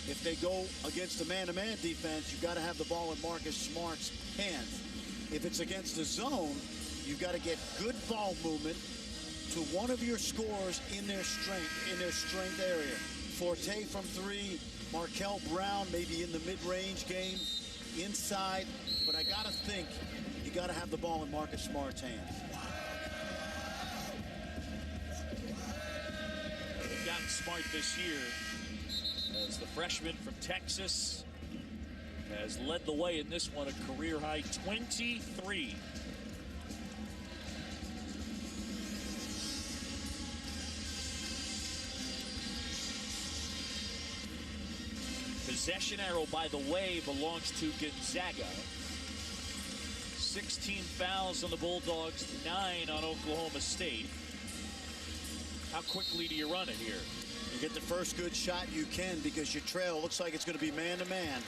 If they go against a man-to-man defense, you've got to have the ball in Marcus Smart's hands. If it's against the zone, you've got to get good ball movement to one of your scorers in their strength area. Forte from 3, Markel Brown maybe in the mid-range game, inside. But I got to think you got to have the ball in Marcus Smart's hands.
They've gotten Smart this year. As the freshman from Texas has led the way in this one, a career-high 23. Possession arrow, by the way, belongs to Gonzaga. 16 fouls on the Bulldogs, 9 on Oklahoma State. How quickly do you run it here?
You get the first good shot you can because your trail looks like it's going to be man-to-man.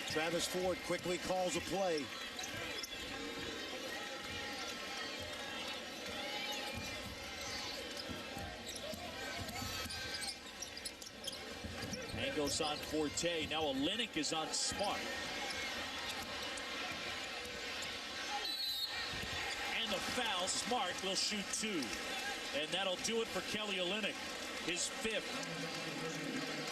Travis Ford quickly calls a play.
Pangos on Forte. Now Olynyk is on Smart. And the foul. Smart will shoot 2. And that'll do it for Kelly Olynyk. His 5th.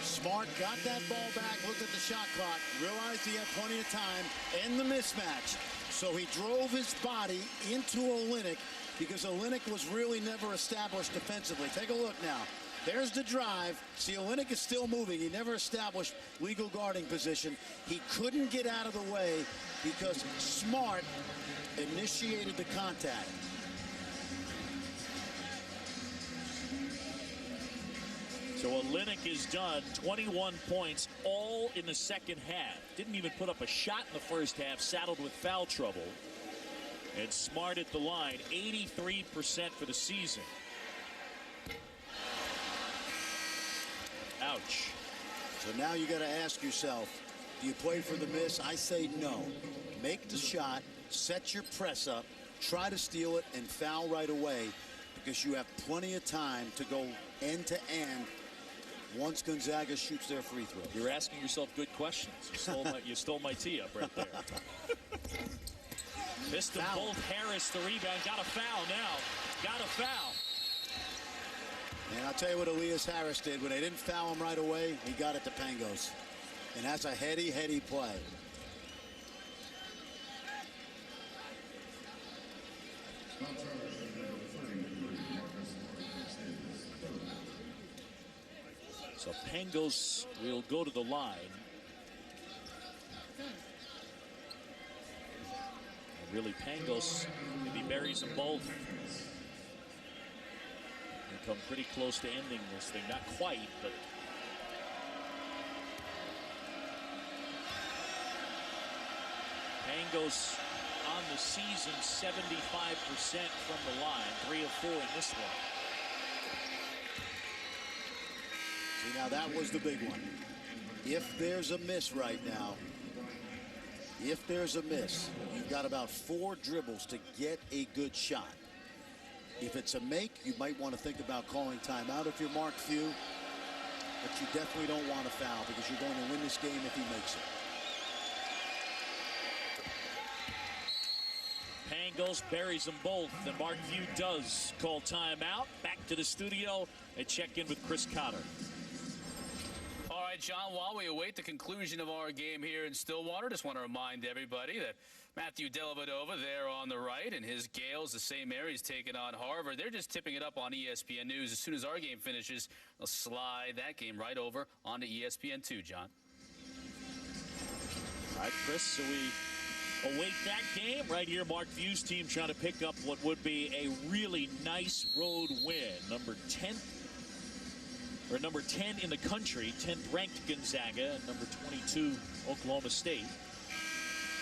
Smart got that ball back, looked at the shot clock, realized he had plenty of time, and the mismatch. So he drove his body into Olynyk because Olynyk was really never established defensively. Take a look now. There's the drive. See, Olynyk is still moving. He never established legal guarding position. He couldn't get out of the way because Smart initiated the contact.
So Olynyk is done, 21 points, all in the second half. Didn't even put up a shot in the first half, saddled with foul trouble. And Smart at the line, 83% for the season. Ouch.
So now you got to ask yourself, do you play for the miss? I say no. Make the shot, set your press up, try to steal it, and foul right away because you have plenty of time to go end to end once Gonzaga shoots their free throw.
You're asking yourself good questions. You stole my tee up right there. Missed them both. Harris, the rebound. Got a foul now. Got a foul.
And I'll tell you what Elias Harris did. When they didn't foul him right away, he got it to Pangos. And that's a heady play.
So Pangos will go to the line. And really, Pangos, if he buries them both, will come pretty close to ending this thing. Not quite, but Pangos on the the season, 75% from the line. 3 of 4 in this one.
See, now that was the big one. If there's a miss right now, if there's a miss, you've got about 4 dribbles to get a good shot. If it's a make, you might want to think about calling timeout if you're Mark Few. But you definitely don't want to foul because you're going to win this game if he makes it.
Pangos buries them both, and Mark Few does call timeout. Back to the studio and check in with Chris Cotter.
All right, John, while we await the conclusion of our game here in Stillwater, just want to remind everybody that Matthew Dellavedova there on the right, and his Gales, the St. Mary's, taking on Harvard. They're just tipping it up on ESPN News. As soon as our game finishes, they'll slide that game right over onto ESPN2, John.
All right, Chris, so we await that game right here. Mark Few's team trying to pick up what would be a really nice road win. Number 10 in the country, 10th ranked Gonzaga, and number 22 Oklahoma State.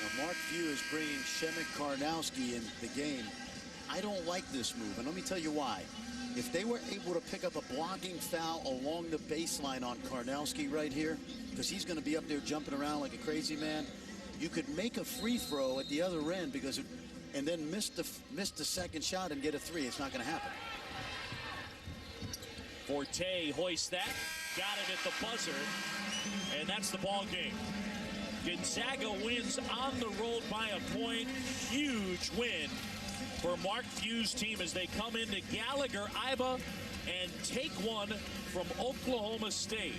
Now Mark Few is bringing Shemek Karnowski in the game. I don't like this move, and let me tell you why. If they were able to pick up a blocking foul along the baseline on Karnowski right here, because he's going to be up there jumping around like a crazy man, you could make a free throw at the other end and then miss the second shot and get a 3. It's not going to happen.
Forte hoists that, got it at the buzzer, and that's the ball game. Gonzaga wins on the road by a point. Huge win for Mark Few's team as they come into Gallagher, Iba, and take one from Oklahoma State.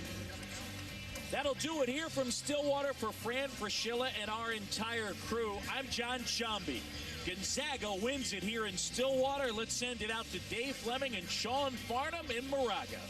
That'll do it here from Stillwater. For Fran Fraschilla and our entire crew, I'm John Shambi. Gonzaga wins it here in Stillwater. Let's send it out to Dave Fleming and Sean Farnham in Moraga.